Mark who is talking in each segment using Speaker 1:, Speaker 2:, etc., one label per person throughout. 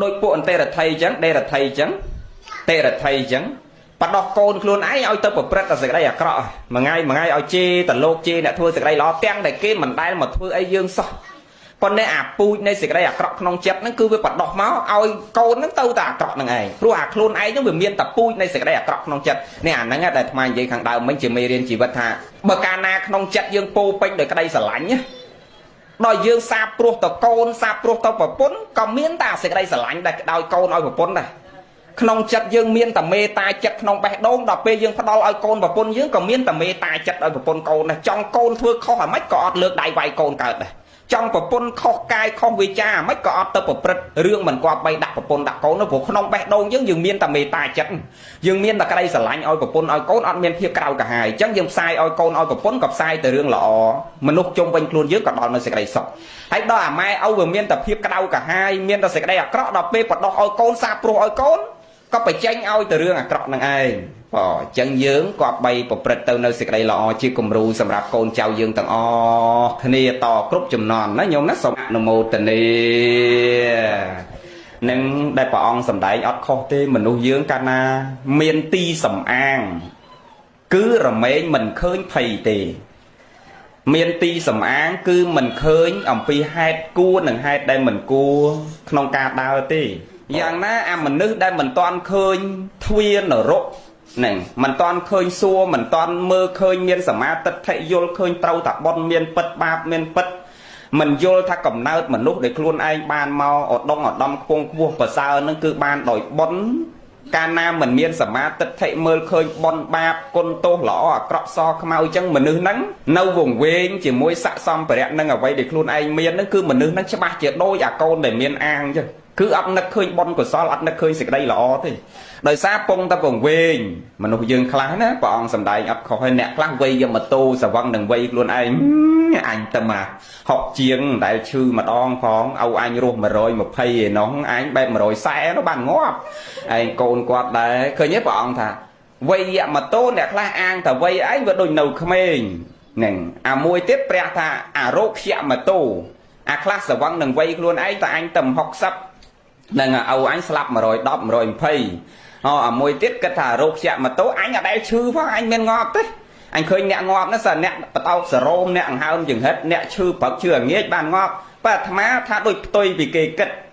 Speaker 1: đôi bộ tê là thầy chẳng đây là thầy chẳng tê là thầy chẳng bắt đọc côn luôn ấy ao tớ bật là sẽ đây à cọ mà ngay ao chê tận lô chê nè thua sẽ đây lo tiếng này kia mình đây mà thua ấy dương sao còn đây à pui đây sẽ đây à cọ non chết nó cứ với bắt đọc máu ao côn nó tâu ta cọ này rồi à luôn ấy nó bị miên tập pui đây sẽ đây à cọ non chết nè nó nghe đại mai vậy thằng đầu mấy chị mê riêng chị vật hà bờ cana non chết dương po pin được cái đây sẽ lạnh nhá đòi dương sa pro tờ côn sa pro tờ bờ pún còn miên ta sẽ đây sẽ lạnh đây đòi côn nói bờ pún này không chặt dương miên tầm mê tai chặt không bẻ đôn đọc bê dương phát đo ai côn và pôn dương còn miên tầm mê tai chặt ở pôn côn này trong côn thưa khó hỏi mấy cọ lược đại vài côn cợt này trong pôn khó cai không vì cha mấy cọ tập bật riêng mình qua bay đặt pôn đặt côn nó vụ không bẻ đôn dương dương miên tầm mê tai chặt dương miên là cái đây sẽ lạnh oi pôn oi côn ăn miên thiệp cao cả hai chẳng dương sai oi côn oi pôn gặp sai từ riêng lọ mình lúc chung quanh luôn dưới còn đòn mình sẽ đây sọc hãy đó à mai oi vừa miên tập thiệp cao cả hai miên ta sẽ đây à cọ đọc bê bật đo oi côn sa pro oi côn có phải tranh ao từ riêng à cọ năng ai bỏ chân dướng quạt bay bột bật từ nơi xịt đây lọ chỉ cùng ru sầm rạp côn trao dương tầng o thề to cướp chùm nòn nó nhôm nó sòng nằm mồ tình đi nên đại bọn sầm đại ọt kho tê mình nuôi dưỡng cana miền ti sầm an cứ rồi mấy mình khơi thầy tì miền ti sầm an cứ mình khơi ông pi hai cua nằng hai đây mình cua không ca đau tìอย่างนั้นmình nước đây mình toàn khơi thuyền ở rộ này mình toàn khơi xua mình toàn mơ khơi miên sầm ma tật thệ vô khơi trâu tạc bon miên bật ba miên bật mình vô tha cầm nao mình lúc để luôn ai ban mau ở đông cuông cuông và sao nó cứ ban đổi bón cana mình miên sầm ma tật thệ mơ khơi bon ba con tô lỏ cọp so mau chân mình nước nắng nâu vùng quê chỉ môi xạ xong phải đẹp nâng ở vậy để luôn ai miên nó cứ mình nước nắng cho ba chỉ đôi à con để miên an chứ cứ ấp nó khơi bon của sao ấp nó khơi xịt đây lọ thì đời xa pông ta vùng quê mà nó dương khá đó bọn sầm đại ấp khó hay nẹt lăng vây giờ mà tô sờ văng đừng vây luôn anh tâm mà học chiêng đại sư mà đon phóng âu anh luôn mà rồi một phay nó anh bên mà rồi xe nó bàn ngó anh côn quạt đấy khơi nhất bọn thà vây mà tô nẹt la an thà vây ấy vừa đôi nầu khmênh nè à môi tiếp pre thà à rốt xẹ mà tô à class sờ văng đừng vây luôn ấy ta anh tầm học sắp nên là âu anh slap mà rồi đọc mà rồi phay họ môi tiết cái thả rộp chạm mà tố anh ở đây chư phát anh men ngọt đấy anh khơi nẹt ngọt nó sờ nẹt tao sờ rôm nẹt hơn dừng hết nẹt chư bậc chưa nghe bàn ngọt và thà má thà đôi tôi vì kỳ kịch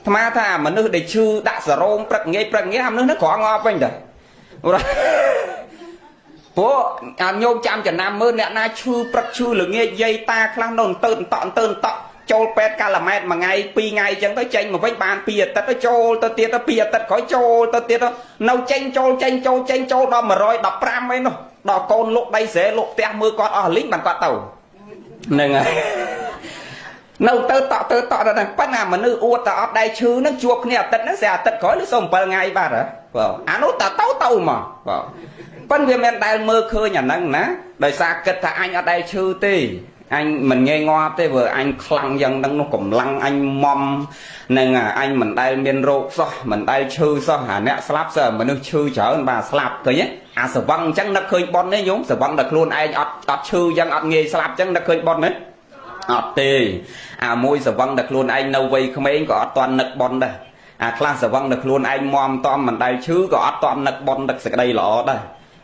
Speaker 1: thà má thà mà nước để chư đã sờ rôm bậc nghe ham nước nó có ngọt anh đấy bố nhôm chạm cho nam mơ nẹt na chư bậc chư là nghe dây ta khăn đồn tơn tọn châu pet calamet mà ngày pi ngày chẳng tới tranh mà với bàn pi tật tới châu tới tiệt tới pi tật khỏi châu tới tiệt đó nấu tranh châu đó mà rồi đập ram ấy nó đỏ con lúc đây sẽ lúc te mưa con ở lính bằng quạt tàu nên nấu tơ tọ là bắt nào mà nữ uất ở đây chứ nó chuột nè tật nó sẽ tật khỏi nó xong bao ngày ba rồi nó ta tàu mà con viên men đây mưa khơi nhà nâng ná đời xa kết thà anh ở đây chứ tì anh mình nghe ngoa thế vừa anh khăng dân đang nó cũng lăng anh mom nên là anh mình đây miền rô sao mình đây chư sao hả nè slap giờ mình được chư chở anh bà slap thôi nhé à sờ văng chẳng nó khơi bon đấy nhúng sờ văng được luôn anh ọt chư dân ọt nghề slap chẳng nó khơi bon đấy ọt tê à môi sờ văng được luôn anh nâu vây không mấy anh có ọt toàn nực bon đây à class sờ văng được luôn anh mom tom mình đây chư có ọt toàn nực bon được sờ đây lọ đây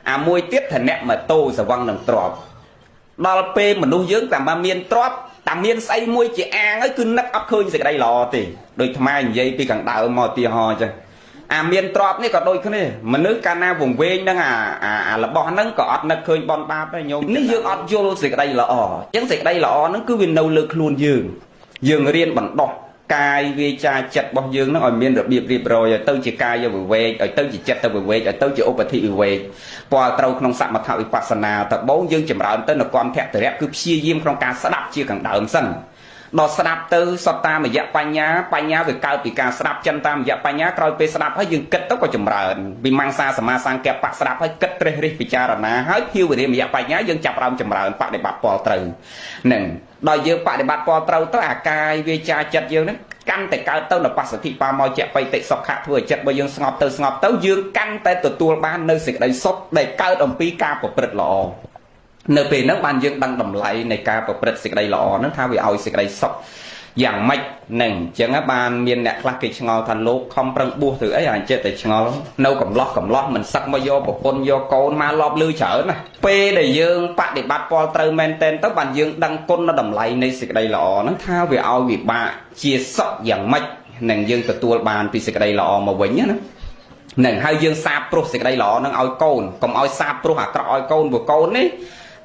Speaker 1: à môi tiếp thành nẹt mà tô sờ văng được trọp đo p mình nuôi dưỡng tạm ba miên tróp tạm miên say môi chị an ấy cứ nắp ấp khơi cái đây lò thì đôi tham ai vậy thì càng đạo mò tia hò chứ à miên tróp này còn đôi cái này mà nước cana vùng quê đang là bọn nó có nắp khơi bọn ba đấy nhôm nếu dưỡng ấp vô cái đây là chẳng cái đây là nó cứ viên nâu lực luôn dương riêng bằng đo cài vì cha chặt bao dương nó ở miền được điệp rồi tôi chỉ cài vô về ở tôi chỉ chặt tôi về ở tôi chỉ ốp thị về qua trâu không sạch mà thạo vipassana thật bố dương chìm rợn tên là con thẹt từ rép cứ chia diêm trong cá sắp chia càng đợm sân đo sắp từ sắp ta mà dạ panya về cao bị cá sắp chân ta mà dạ panya coi về sắp hết dương kết tóc có chìm rợn vì mang xa mà sang kẹp bạc sắp hết kết tre ri vichara hết hiu về đêm dạ panya dương chập rau chìm rợn bạc để bạc bò từ nè đòi dương bạc để bạc bò trâu tới cài về cha chặt dương đấy căn tại cao tâu là bác sĩ thị ba môi chạy bay tại sọc hạ thừa chặt bây giờ ngọt tâu dương căn tại từ tua ban nơi xịt đầy sốt đầy cao đồng pi ca của bật lọ nơi về nước ban dương đang đầm lại này ca của bật xịt đầy lọ nó tha vì ao xịt đầy sọc dạng mạch nền chẳng á ban miền nẹt là cái ngò thành lốp không prăng bua từ ấy anh chết tại ngò nâu cầm lót mình sắc mà vô một con vô con ma lọp lư chở nè p để dương bạn để bắt po trâu men tên tới bàn dương đăng côn nó đầm lầy này xịt đây lọ nó thao về ao vì bà chia sóc dạng mạch nền dương từ tua bàn vì xịt đây lọ mà vĩnh á nền hai dương sa pro xịt đây lọ nó ao côn còn ao sa pro hạt trọi côn vừa côn ấy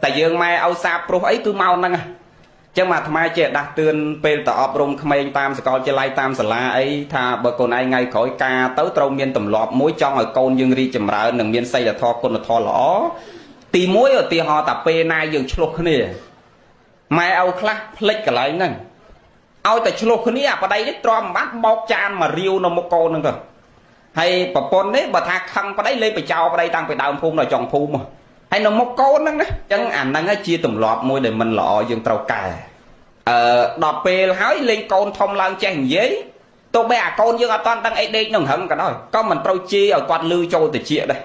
Speaker 1: tại dương mai ao sa pro ấy cứ mau năng chẳng mà thay chế đặt tuyên pel tờ ọp rung khmênh tam sẽ có chế lai tam sẽ la ấy tha bờ con ai ngay khỏi ca tới trâu miên tầm lọp mối trong ở con dương ri chầm rỡ nâng miên xây là tho con là tho lõ tì mối ở tì họ tập pe nai dương chluộc nè mai ao khla plek cả lại nè ao tại chluộc nè à đây đấy trom bắt bọc chan mà riêu nó một con nữa cơ hay bà con đấy bà tha khăng bà đấy lên bà chào bà đây tăng phải đào phun rồi chọn phun mà hay nó một con nữa chẳng ảnh năng chia tầm lọp môi để mình lọ dương trâu cài đọc bê hỏi lên con thông lan chàng giấy tôi bé con dương ở toàn đang ấy đây nồng hận cả nói có mình trâu chi ở quạt lư châu từ chia đây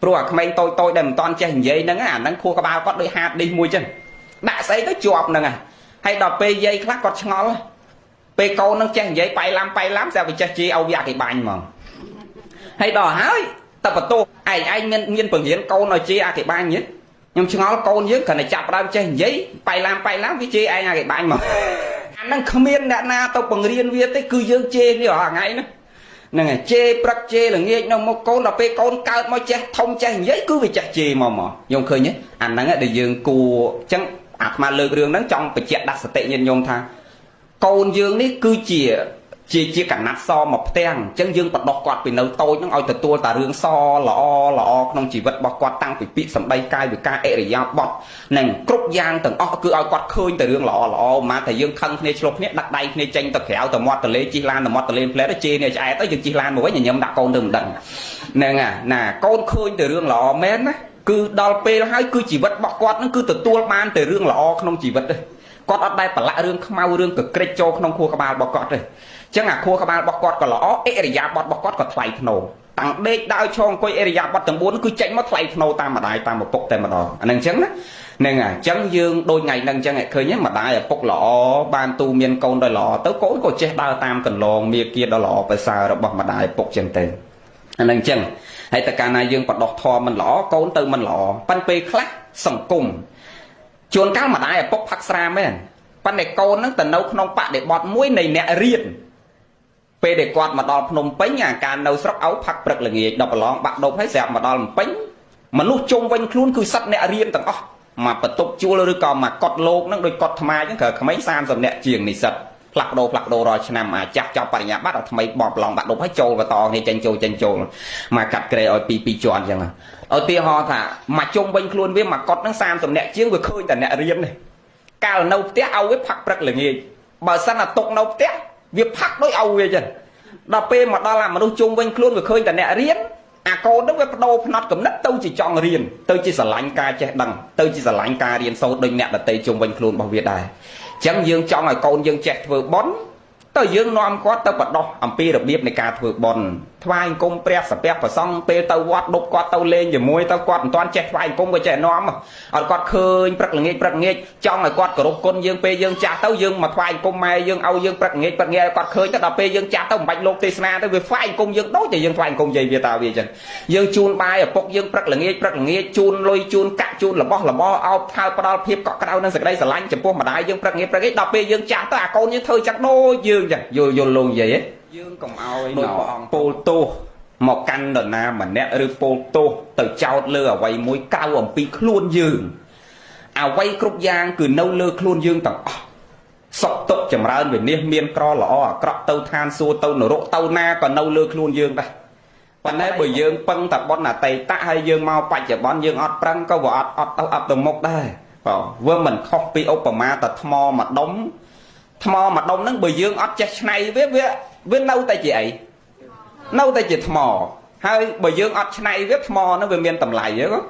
Speaker 1: rồi mình tôi đem toàn chàng giấy nắng năng khua các bao có đôi hạt đi mùi chân đã xây cái chuột nè hay đọc bê dây khác còn ngon bê con nó chàng giấy bay lắm sao bị chi âu dạ thì bành mà hay đò hỏi tập vật tô anh nhân phần hiến câu nói chi à thì bành nhé nhưng chứ ngó con dưới cần này chặt ra trên giấy bay làm với chê ai cái bánh mà anh đang không biết đã na tao bằng riêng viết tới cư dương chê đi ở ngay nữa này chê brak chê là nghe nó một con là pe con cao mà chê thông chê giấy cứ bị chặt chê mà nhung khơi nhé anh đang để dương cù chẳng mà lừa đường đang trong phải chẹt đặt tệ nhân nhung tha con dương đấy cứ chỉ cả nát so một ten chân dương bật bọc quạt vì nấu tôi nó ngồi từ tua tà rương so lọ không chỉ vật bọc quạt tăng vì bị sầm bay cay vì ca ệ để giao bọt nền cúc giang từng cứ ao quạt khơi từ rương lọ mà thầy dương thân này chụp này đặt đây này tranh tập khéo từ mót từ lấy chi lan từ mót từ lên plei đó chi này chạy tới dương chi lan một cái nhà nhầm đặt con đừng đằng nè nè con khơi từ rương lọ mến á cứ đào pe hai cứ chỉ vật bọc quạt nó cứ từ tua man từ rương lọ không chỉ vật đây quạt ở đây phải lạ rương mau rương cực kịch cho không khua các bà bọc quạt đây chẳng à khua các bạn bọc quạt còn lõ area bọc quạt còn thay nổ tăng đê đau cho coi area bọc tầng 4 cứ chạy mất thay nổ tam mà đại tam một bọc tem mà đỏ anh chẳng đó nên à chẳng dương đôi ngày nâng chẳng khơi nhé mà đại ở bọc lõ ban tu miên câu đòi lõ tới cối có chết đau tam cần lò mía kia đòi lõ phải sao rồi bọc mà đại bọc chân tên anh chẳng hay tất cả này dương bọc đọt thò mình lõ câu từ mình lõ pan pe khác sòng cùng chuồn cao mà đại ở bọc phật ra mấy pan này câu nó từ nấu không bạc để bọt muối này nè riêng pe để quạt mà đo phồng bánh nhà càng nấu sắp áo phật bật là nghề đọc lóng bạc đột hết dẹp mà đo làm bánh mà lúc chung quanh luôn cứ sắt nẹt riêng tầng mà bật tục chua rồi còn mà cọt lô nó đôi cọt tham ai chứ khờ mấy san rồi nẹt chiềng này sật phật đồ rồi nằm mà chắc cho bà nhà bắt đầu mấy bọt lòng bạc đột hết trâu và to này chân trâu mà cắt cái ở pi tròn chẳng à ở tia ho thà mà chung quanh luôn với mà cọt nó san rồi nẹt chiếng vừa khơi tầng nẹt riêng này cao nấu té ao với phật bật là nghề bà san là tục nấu té việc phạt đối âu vậy chứ đọc pe mà đo làm mà đâu chung quanh luôn người khơi cả nẹt riêng à cô nó với đâu nó cầm đất tôi chỉ chọn riêng tôi chỉ là lạnh ca che đằng tôi chỉ là lạnh ca riêng sâu đôi nẹt là tây chung quanh luôn bảo việt đài chẳng dương cho ngày con dương trẻ vừa bón tôi dương nom có tôi bật đo ẩm pi được biết này ca vừa bón vai công pre sập và xong pe tàu quát đục quát tàu lên rồi môi tàu quát toàn trẻ vai công với trẻ nom mà ở quát khơi bật là nghe trong ngày quát của con dương pe dương cha tàu dương mà vai công mai dương âu dương bật nghe quát khơi tất đập pe dương cha tàu bạch lô tê na tới về vai công dương đối thì dương vai công dây việt tàu về chân dương chun bài ở bốc dương bật là nghe chun lôi chun cạ chun là bo ao thao đo phép cọ cái đau năng sực đây sờ lạnh chấm po mà đại dương bật nghe đập pe dương cha tàu con như thơi chắc đôi dương vô luôn vậy ấy dương còn ao nọ pô tô một căn đợt na mà nè rư pô tô từ trao lơ ở quay mũi cao ở pi luôn dương à quay cục giang cứ nâu lơ luôn dương tầng sọc tục chầm ra về niêm miên cro lọ cọ tàu than xua tàu nổ rộ tàu na còn nâu lơ luôn dương đâyวันนี้bởi dương phân tập bọn là tây tạ hay dương mau bạch cho bọn dương ọt prăng câu vợ ọt từ một đây vừa mình copy opama tập thmo mà đóng nó bởi dương ọt chết này với nâu tay chị ấy nâu tay chị thmo hay bởi dương ọt này với thmo nó về miền tầm lại vậy đó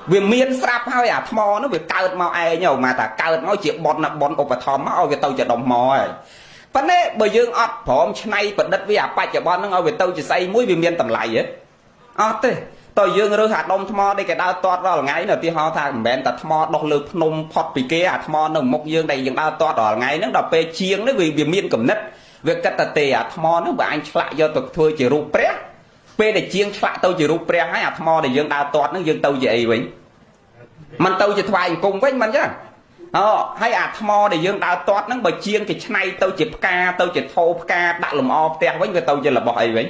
Speaker 1: vì miền sáp hay à thmo nó về cao mau ai nhau mà ta cao nói chuyện bọn là bọn ốp thò máu về tàu chợ đồng mò vấn đề bởi dương ọt phỏng này bật đất với à bạch cho bọn nó về tàu chỉ xây mũi vì miền tầm lại vậy ọt thế តើយើងរើសអាដុំថ្មដែលគេដើរទាត់រាល់ថ្ងៃនៅទីហោថាមិនមែនតែថ្មដុះលើភ្នំផុតពីគេអាថ្មនៅមុខយើងដែលយើងដើរទាត់រាល់ថ្ងៃហ្នឹងដល់ពេលជាងនេះវាមានកំណត់វាគិតតែទេអាថ្មហ្នឹងបើអញឆ្លាក់យកទៅធ្វើជារូបព្រះពេលដែលជាងឆ្លាក់ទៅជារូបព្រះហើយអាថ្មដែលយើងដើរទាត់ហ្នឹងយើងទៅជាអីវិញมันទៅជាថ្វាយអង្គមវិញមិនចឹងហើយអាថ្មដែលយើងដើរទាត់ហ្នឹងបើជាងគេឆ្នៃទៅជាផ្កាទៅជាថោផ្កាដាក់លម្អផ្ទះវិញវាទៅជារបស់អីវិញ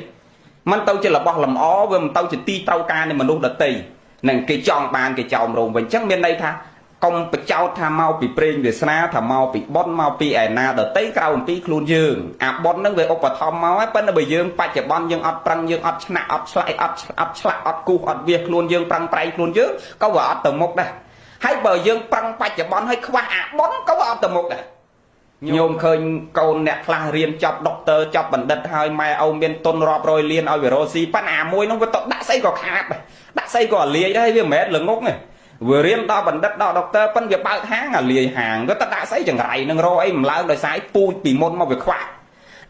Speaker 1: มันទៅជារបស់លម្អវាមិនទៅជាទីត្រូវការនៃមនុស្សដទៃនឹងគេចង់បានគេចោមរោមវិញចឹងមានន័យថាកុំបចោតថាមកពីព្រេងវាសនាថាមកពីប៉ុនមកពីឯណាដទៃក្រៅអំពីខ្លួនយើងអាប៉ុនហ្នឹងវាឧបត្ថម្ភមកហើយប៉ុន្តែបើយើងបច្ចុប្បន្នយើងអត់ប្រឹងយើងអត់ឆ្នាក់អត់ឆ្លៃអត់ឆ្លាក់អត់គូសអត់វាខ្លួនយើងប្រឹងប្រែងខ្លួនយើងក៏វាអត់ទៅមុខដែរហើយបើយើងប្រឹងបច្ចុប្បន្នហើយខ្វះអាប៉ុនក៏វាអត់ទៅមុខដែរញោមឃើញកូនអ្នកខ្លះរៀនចប់ដុកទ័រចប់បណ្ឌិតហើយម៉ែឪមានទុនរាប់រយលានឲ្យវារស់ស៊ីប៉ាន់អាមួយនោះវាទៅដាក់ស្អីក៏ខាតដាក់ស្អីក៏លាយដែរវាមិនមែនល្ងងទេវារៀនដល់បណ្ឌិតដល់ដុកទ័រប៉ិនវាបើកហាងអាលាយហាងវាទៅដាក់ស្អីចង្រៃនឹងរកអីមិនឡើងដោយសារពូជពីមុនមកវាខ្វះ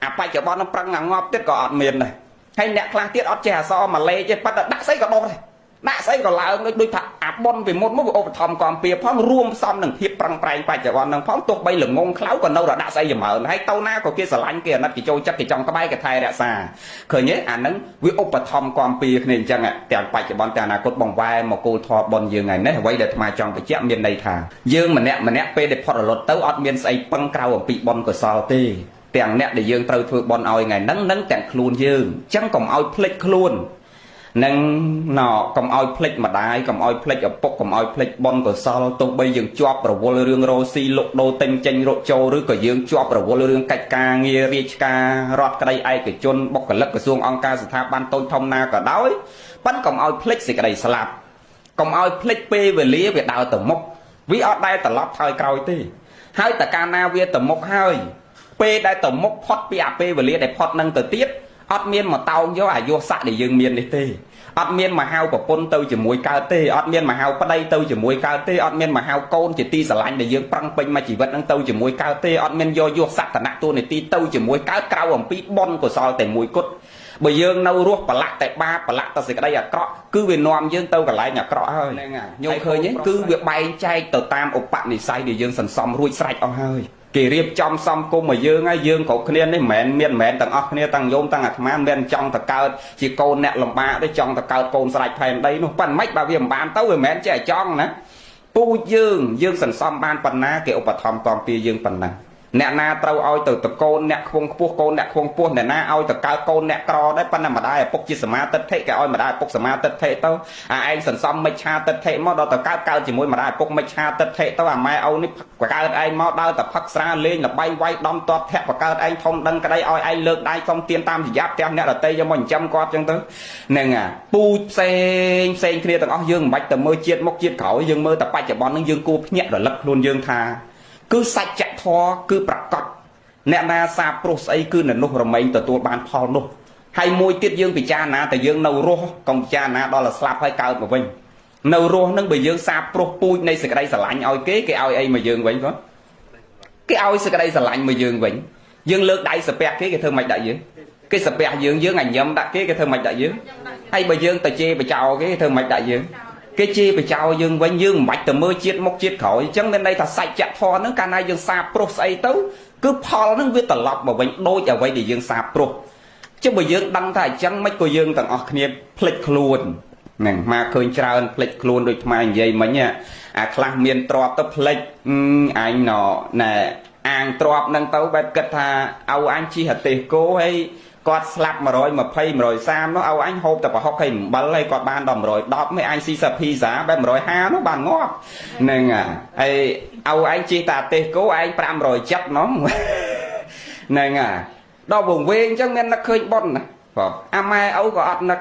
Speaker 1: អាបច្ចុប្បន្ននឹងប្រឹងងាប់ទៀតក៏អត់មានដែរហើយអ្នកខ្លះទៀតអត់ចេះអសរម៉ាឡេទេប៉ិនតែដាក់ស្អីក៏ដុះដែរដាក់ស្អីក៏ឡើងដូចថាអាប៉ុនពីមុនមកវាឧបត្ថម្ភកំពីផងរួមផ្សំនឹងភាពប្រឹងប្រែងបច្ចុប្បន្ននឹងផងទោះបីល្ងងខ្លៅក៏នៅតែដាក់ស្អីចម្រើនហើយទៅណាក៏គេស្រឡាញ់គេអាណិតគេចូលចិត្តគេចង់ក្បែរគេថែរក្សាឃើញទេអាហ្នឹងវាឧបត្ថម្ភកំពីគ្នាអញ្ចឹងទាំងបច្ចុប្បន្នទាំងអនាគតបង្វែរមកគោលធម៌ប៉ុនយើងថ្ងៃនេះអ្វីដែលអាត្មាចង់បញ្ជាក់មានន័យថាយើងម្នាក់ពេលដែលផុតរលត់ទៅអត់មានស្អីពឹងក្រៅអំពីប៉ុនកុសលទេទាំងអ្នកដែលយើងត្រូវធ្វើប៉ុនឲ្យថ្ងៃហ្នឹងនឹងទាំងខ្លួនយើងអញ្ចឹងកុំឲ្យភ្លេចខ្លួននឹងកុំឲ្យភ្លេចម្ដាយកុំឲ្យភ្លេចឪពុកកុំឲ្យភ្លេចបុណ្យកុសលទោះបីយើងជាប់រវល់រឿងរោស៊ីលុកដូរទិញចេញរកចូលឬក៏យើងជាប់រវល់រឿងកិច្ចការងាររាជការរដ្ឋក្តីឯកជនបុគ្គលិកក្រសួងអង្គការស្ថាប័នតូចធំណាក៏ដោយប៉ុន្តែកុំឲ្យភ្លេចសេចក្តីស្លាប់កុំឲ្យភ្លេចពេលវេលាវាដើរទៅមុខវាអត់ដែលត្រឡប់ថយក្រោយទេហើយតើកាលណាវាទៅមុខហើយពេលដែលទៅមុខផុតពីអាពេលវេលាដែលផុតនឹងទៅទៀតអត់មានមកតោងយកអាយុស័ក្តិដែលយើងមាននេះទេអត់មានមកហៅប្រពន្ធទៅជាមួយកើតទេអត់មានមកហៅប្តីទៅជាមួយកើតទេអត់មានមកហៅកូនជាទីស្រឡាញ់ដែលយើងប្រឹងពេញមួយជីវិតនឹងទៅជាមួយកើតទេអត់មានយកយុស័ក្តិតួនាទីទៅជាមួយកើតក្រៅអំពីបុណ្យកុសលតែមួយគត់បើយើងនៅរស់ប្រឡាក់តែបាបប្រឡាក់តែសេចក្តីអាក្រក់គឺវានាំយើងទៅកន្លែងអាក្រក់ហើយហ្នឹងហើយញោមឃើញទេគឺវាបែងចែកទៅតាមឧបនិស្ស័យដែលយើងសន្សំរួចស្រេចអស់ហើយគេរៀបចំសំគុំមកយើងហើយយើងគ្រប់គ្នានេះមិនមែនទាំងអស់គ្នាទាំងញោមទាំងអាត្មាមិនមែនចង់ទៅកើតជាកូនអ្នកលំបាកទេចង់ទៅកើតកូនស្រេចផែនដីនោះប៉ិនមិនបើវាមិនបានទៅវាមិនមែនចេះចង់ណាពូជយើងសន្សំបានប៉ុណ្ណាគេឧបត្ថម្ភកំពីយើងប៉ុណ្ណាអ្នកណាត្រូវឲ្យទៅតកូនអ្នកខ្វងខ្ពស់កូនអ្នកខ្វងខ្ពស់អ្នកណាឲ្យទៅកើតកូនអ្នកក្រដែរប៉ុន្តែម្ដាយឪពុកជាសមាទិដ្ឋិគេឲ្យម្ដាយឪពុកសមាទិដ្ឋិទៅអាឯងសន្សំមិច្ឆាទិដ្ឋិមកដល់ទៅកើតជាមួយម្ដាយឪពុកមិច្ឆាទិដ្ឋិទៅអាម៉ែឪនេះកើតឯងមកដើរតែផឹកស្រាលេងលបាយវាយដំតបធាក់បកើតឯងធំដឹងក្តីឲ្យឯងលើកដៃសុំទានតាមប្រយ័ត្នផ្ទះអ្នកដតីយកមកចិញ្ចឹមគាត់ចឹងទៅហ្នឹងពូជផ្សេងគ្នាទាំងអស់យើងមិនបាច់ទៅមើលជាតិមុខជាតិក្រោយយើងមើលតែបច្ចុប្បន្នហ្នឹងយើងគួរភ្ញាក់រលឹកខ្លួនយើងថាគឺសច្ចធម៌គឺប្រកបអ្នកណាសាបព្រោះស្អីគឺនៅនោះរមែងទទួលបានផលនោះហើយមួយទៀតយើងពិចារណាតែយើងនៅរស់កុំពិចារណាដល់ស្លាប់ហើយកើតមកវិញនៅរស់នឹងបើយើងសាបព្រោះពូជនៃសេចក្តីស្រឡាញ់ឲ្យគេឲ្យអីមកយើងវិញគាត់គេឲ្យសេចក្តីស្រឡាញ់មកយើងវិញយើងលើកដៃសាពះគេធ្វើមិនដាក់យើងគេសាពះយើងញញឹមដាក់គេធ្វើមិនដាក់យើងហើយបើយើងទៅជេរបចោគេធ្វើមិនដាក់យើងគេជេរបចោយើងវិញយើងមិនបាច់ទៅមើលជាតិមុខជាតិក្រោយអញ្ចឹងមានន័យថាសច្ចធម៌ហ្នឹងកាលណាយើងសាបព្រោះស្អីទៅគឺផលហ្នឹងវាត្រឡប់មកវិញដូចអ្វីដែលយើងសាបព្រោះចុះបើយើងដឹងថាអញ្ចឹងមិនក៏យើងទាំងអស់គ្នាភ្លេចខ្លួនហ្នឹងមកឃើញច្រើនភ្លេចខ្លួនដូចថ្មនិយាយមិញអាខ្លះមានទ្រពទៅភ្លេចអញណែអាងទ្រពហ្នឹងទៅបែបគិតថាឲ្យអញជិះអាទេសគោហើយគាត់ស្លាប់120 130នោះឲ្យអញហូបតែប្រហុកហើយអំបិលហើយគាត់បានដល់110មិនអញស៊ីសាភីសាបែប150នោះបានងាប់ហ្នឹងហើយឲ្យអញជិះតាទេសគោឯង570នោះហ្នឹងដល់វងវែងអញ្ចឹងមាននឹកឃើញប៉ុនណាបងអាម៉ែឪក៏អត់នឹក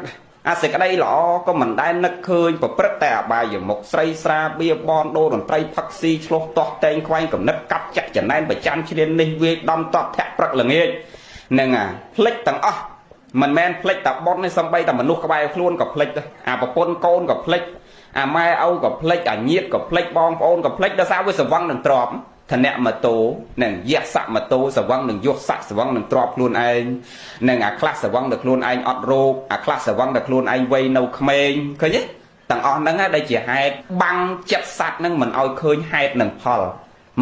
Speaker 1: អាសេចក្តីល្អក៏មិនដែលនឹកឃើញប្រព្រឹត្តតែអបាយមុខស្រីស្រាបៀបនដូរតន្ត្រីផឹកស៊ីឆ្លោះទាស់តែងខ្វែងកំណត់កាប់ចាក់ចំណែនប្រចាំឈ្លាននេះវាដំតបធាក់ព្រឹកល្ងាចហ្នឹងផ្លិចទាំងអស់មិនមែនផ្លិចតែប៉ុនទេសំបីតែមនុស្សក្បែរខ្លួនក៏ផ្លិចដែរអាប្រពន្ធកូនក៏ផ្លិចអាម៉ែឪក៏ផ្លិចអាញាតិក៏ផ្លិចបងប្អូនក៏ផ្លិចដោយសារវាស្រវឹងនឹងទ្រព្យ ធនៈម៉ូតូនឹងយះស័កម៉ូតូសវឹងនឹងយកស័កសវឹងនឹងទ្របខ្លួនឯងនឹងអាខ្លះសវឹងដល់ខ្លួនឯងអត់រោគអាខ្លះសវឹងដល់ខ្លួនឯងវ័យនៅក្មេងឃើញទេទាំងអស់ហ្នឹងដែលជាហេតុបាំងចិត្តសัตว์ហ្នឹងមិនឲ្យឃើញហេតុនិងផល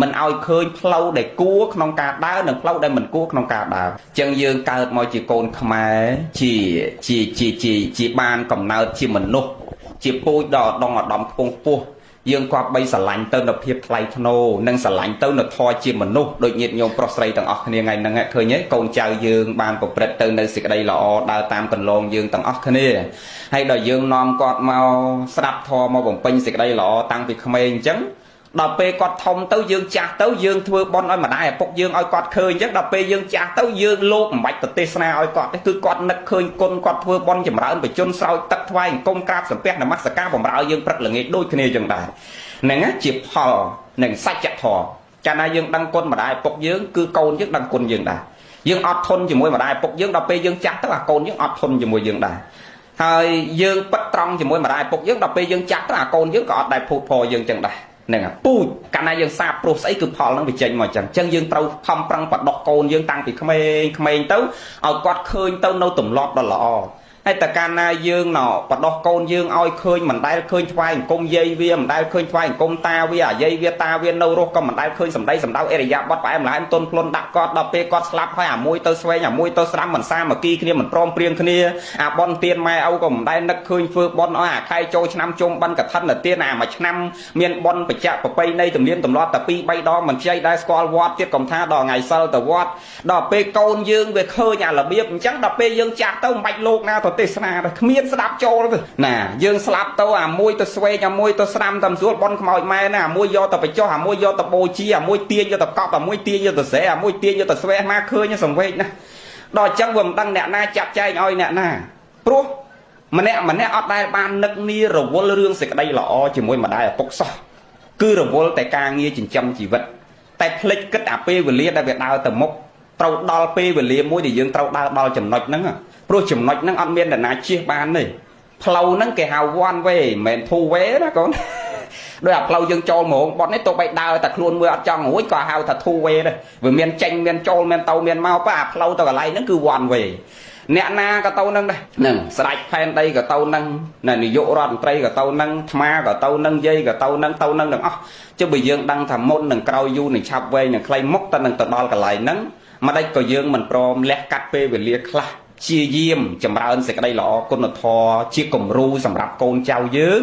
Speaker 1: មិនឲ្យឃើញផ្លូវដែលគួរក្នុងការដើរនិងផ្លូវដែលមិនគួរក្នុងការដើរអញ្ចឹងយើងកើតមកជាកូនខ្មែរជាបានកំណើតជាមនុស្សជាពូជដល់ដងឧត្តមខ្ពង់ខ្ពស់យើងគប្បីស្រឡាញ់ទៅនៅភាពថ្លៃថ្នូរនិងស្រឡាញ់ទៅនៅធម៌ជាមនុស្សដូចញាតិញោមប្រុសស្រីទាំងអស់គ្នាថ្ងៃហ្នឹងឃើញទេកូនចៅយើងបានប្រព្រឹត្តទៅនៅសេចក្តីល្អដើរតាមកន្លងយើងទាំងអស់គ្នាហើយដល់យើងនាំគាត់មកស្ដាប់ធម៌មកបំពេញសេចក្តីល្អតាំងពីក្មេងអញ្ចឹងដល់ពេលគាត់ធំទៅយើងចាស់ទៅយើងធ្វើបន់ឲ្យម្ដាយឪពុកយើងឲ្យគាត់ឃើញអញ្ចឹងដល់ពេលយើងចាស់ទៅយើងលោកមិនបាច់ទៅទេសនាឲ្យគាត់ទេគឺគាត់នឹកឃើញគុណគាត់ធ្វើបន់ចម្រើនបជនស្រោចទឹកថ្វាយអង្គមក្រាបសំពះនមស្ការបំរើយើងព្រឹកល្ងាចដូចគ្នាអញ្ចឹងដែរហ្នឹងជាផលនិងសច្ចធម៌កាលណាយើងដឹងគុណម្ដាយឪពុកយើងគឺកូនយើងដឹងគុណយើងដែរយើងអត់ធន់ជាមួយម្ដាយឪពុកយើងដល់ពេលយើងចាស់ទៅអាកូនយើងអត់ធន់ជាមួយយើងដែរហើយយើងពិតត្រង់ជាមួយម្ដាយឪពុកយើងដល់ពេលយើងចាស់ទៅអាកូនយើងក៏អត់ដែលភូតភរយើងអញ្ចឹងដែរហ្នឹងពូជកាលណាយើងសាបព្រោះស្អីគឺផលហ្នឹងវាចេញមកអញ្ចឹងយើងត្រូវខំប្រឹងបដោះកូនយើងតាំងពីក្មេងទៅឲ្យគាត់ឃើញទៅនៅទម្លាប់ដ៏ល្អហើយតែកាលណាយើងបដោះកូនយើងឲ្យឃើញមិនដែលឃើញថ្វាយអង្គមយាយវាមិនដែលឃើញថ្វាយអង្គមតាវាអាយាយវាតាវានៅរស់ក៏មិនដែលឃើញសម្ដីសម្ដៅអរិយាបថផ្អែមល្ហែមទុនភ្លុនដាក់គាត់ដល់ពេលគាត់ស្លាប់ហើយអាមួយទៅស្វែងអាមួយទៅស្រាំមិនសាមគ្គីគ្នាមិនព្រមព្រៀងគ្នាអាបនទៀនម៉ែឪក៏មិនដែលនឹកឃើញធ្វើបនឲ្យអាខែចូលឆ្នាំជុំបិណ្ឌកឋិនទៀនអាមួយឆ្នាំមានបនបច្ចៈប្រពៃណីទំនៀមទម្លាប់តែ2 3ដងមិនជ័យដែរស្គាល់វត្តទៀតកំថាដល់ថ្ងៃសិលទៅវត្តដល់ពេលកូនយើងវាឃើញអារបៀបអញ្ចឹងដល់ពេលយើងចាស់ទៅមិនបាច់លោកណាទៅទេសនាគ្មានស្ដាប់ចូលទេណាយើងស្លាប់ទៅអាមួយទៅស្វែងអាមួយទៅស្រាំតាមស្រួលបនខ្មោចម៉ែណាអាមួយយកទៅបញ្ចុះអាមួយយកទៅបូជាអាមួយទាញយកទៅកប់អាមួយទាញយកទៅស្រែអាមួយទាញយកទៅស្វែងមកឃើញសង្វេគណាដល់អញ្ចឹងវាមិនដឹងអ្នកណាចាត់ចែងឲ្យអ្នកណាព្រោះម្នាក់អត់ដែលបាននឹកនារវល់រឿងសេចក្តីល្អជាមួយម្ដាយឪពុកសោះគឺរវល់តែការងារចិញ្ចឹមជីវិតតែភ្លេចគិតអាពេលវេលាដែលវាដើរទៅមុខត្រូវដល់ពេលវេលាមួយដែលយើងត្រូវដើរដល់ចំណុចហ្នឹងព្រោះចំណុចហ្នឹងអត់មាននរណាជៀសបានទេផ្លូវហ្នឹងគេហៅ one way មិនមែន two way ណាកូនដោយអាផ្លូវយើងចូលហ្មងបត់នេះទៅបីដើរតែខ្លួនមើលអត់ចង់រួចក៏ហៅថា two way ដែរវាមានចេញមានចូលមានទៅមានមកប៉ាអាផ្លូវទៅកន្លែងហ្នឹងគឺ one way អ្នកណាក៏ទៅនឹងដែរហ្នឹងស្ដេចផែនដីក៏ទៅនឹងនាយករដ្ឋមន្ត្រីក៏ទៅនឹងថ្មក៏ទៅនឹងយាយក៏ទៅនឹងទាំងអស់ចុះបើយើងដឹងថាមុននឹងក្រោយយូរនឹងឆាប់វែងនឹងខ្លីមុខទៅនឹងទៅដល់កន្លែងហ្នឹងម្ដេចក៏យើងមិនព្រមលះកាត់ពេលវេលាខ្លះជាយាមចម្រើនសេចក្តីល្អគុណធម៌ជាគំរូសម្រាប់កូនចៅយើង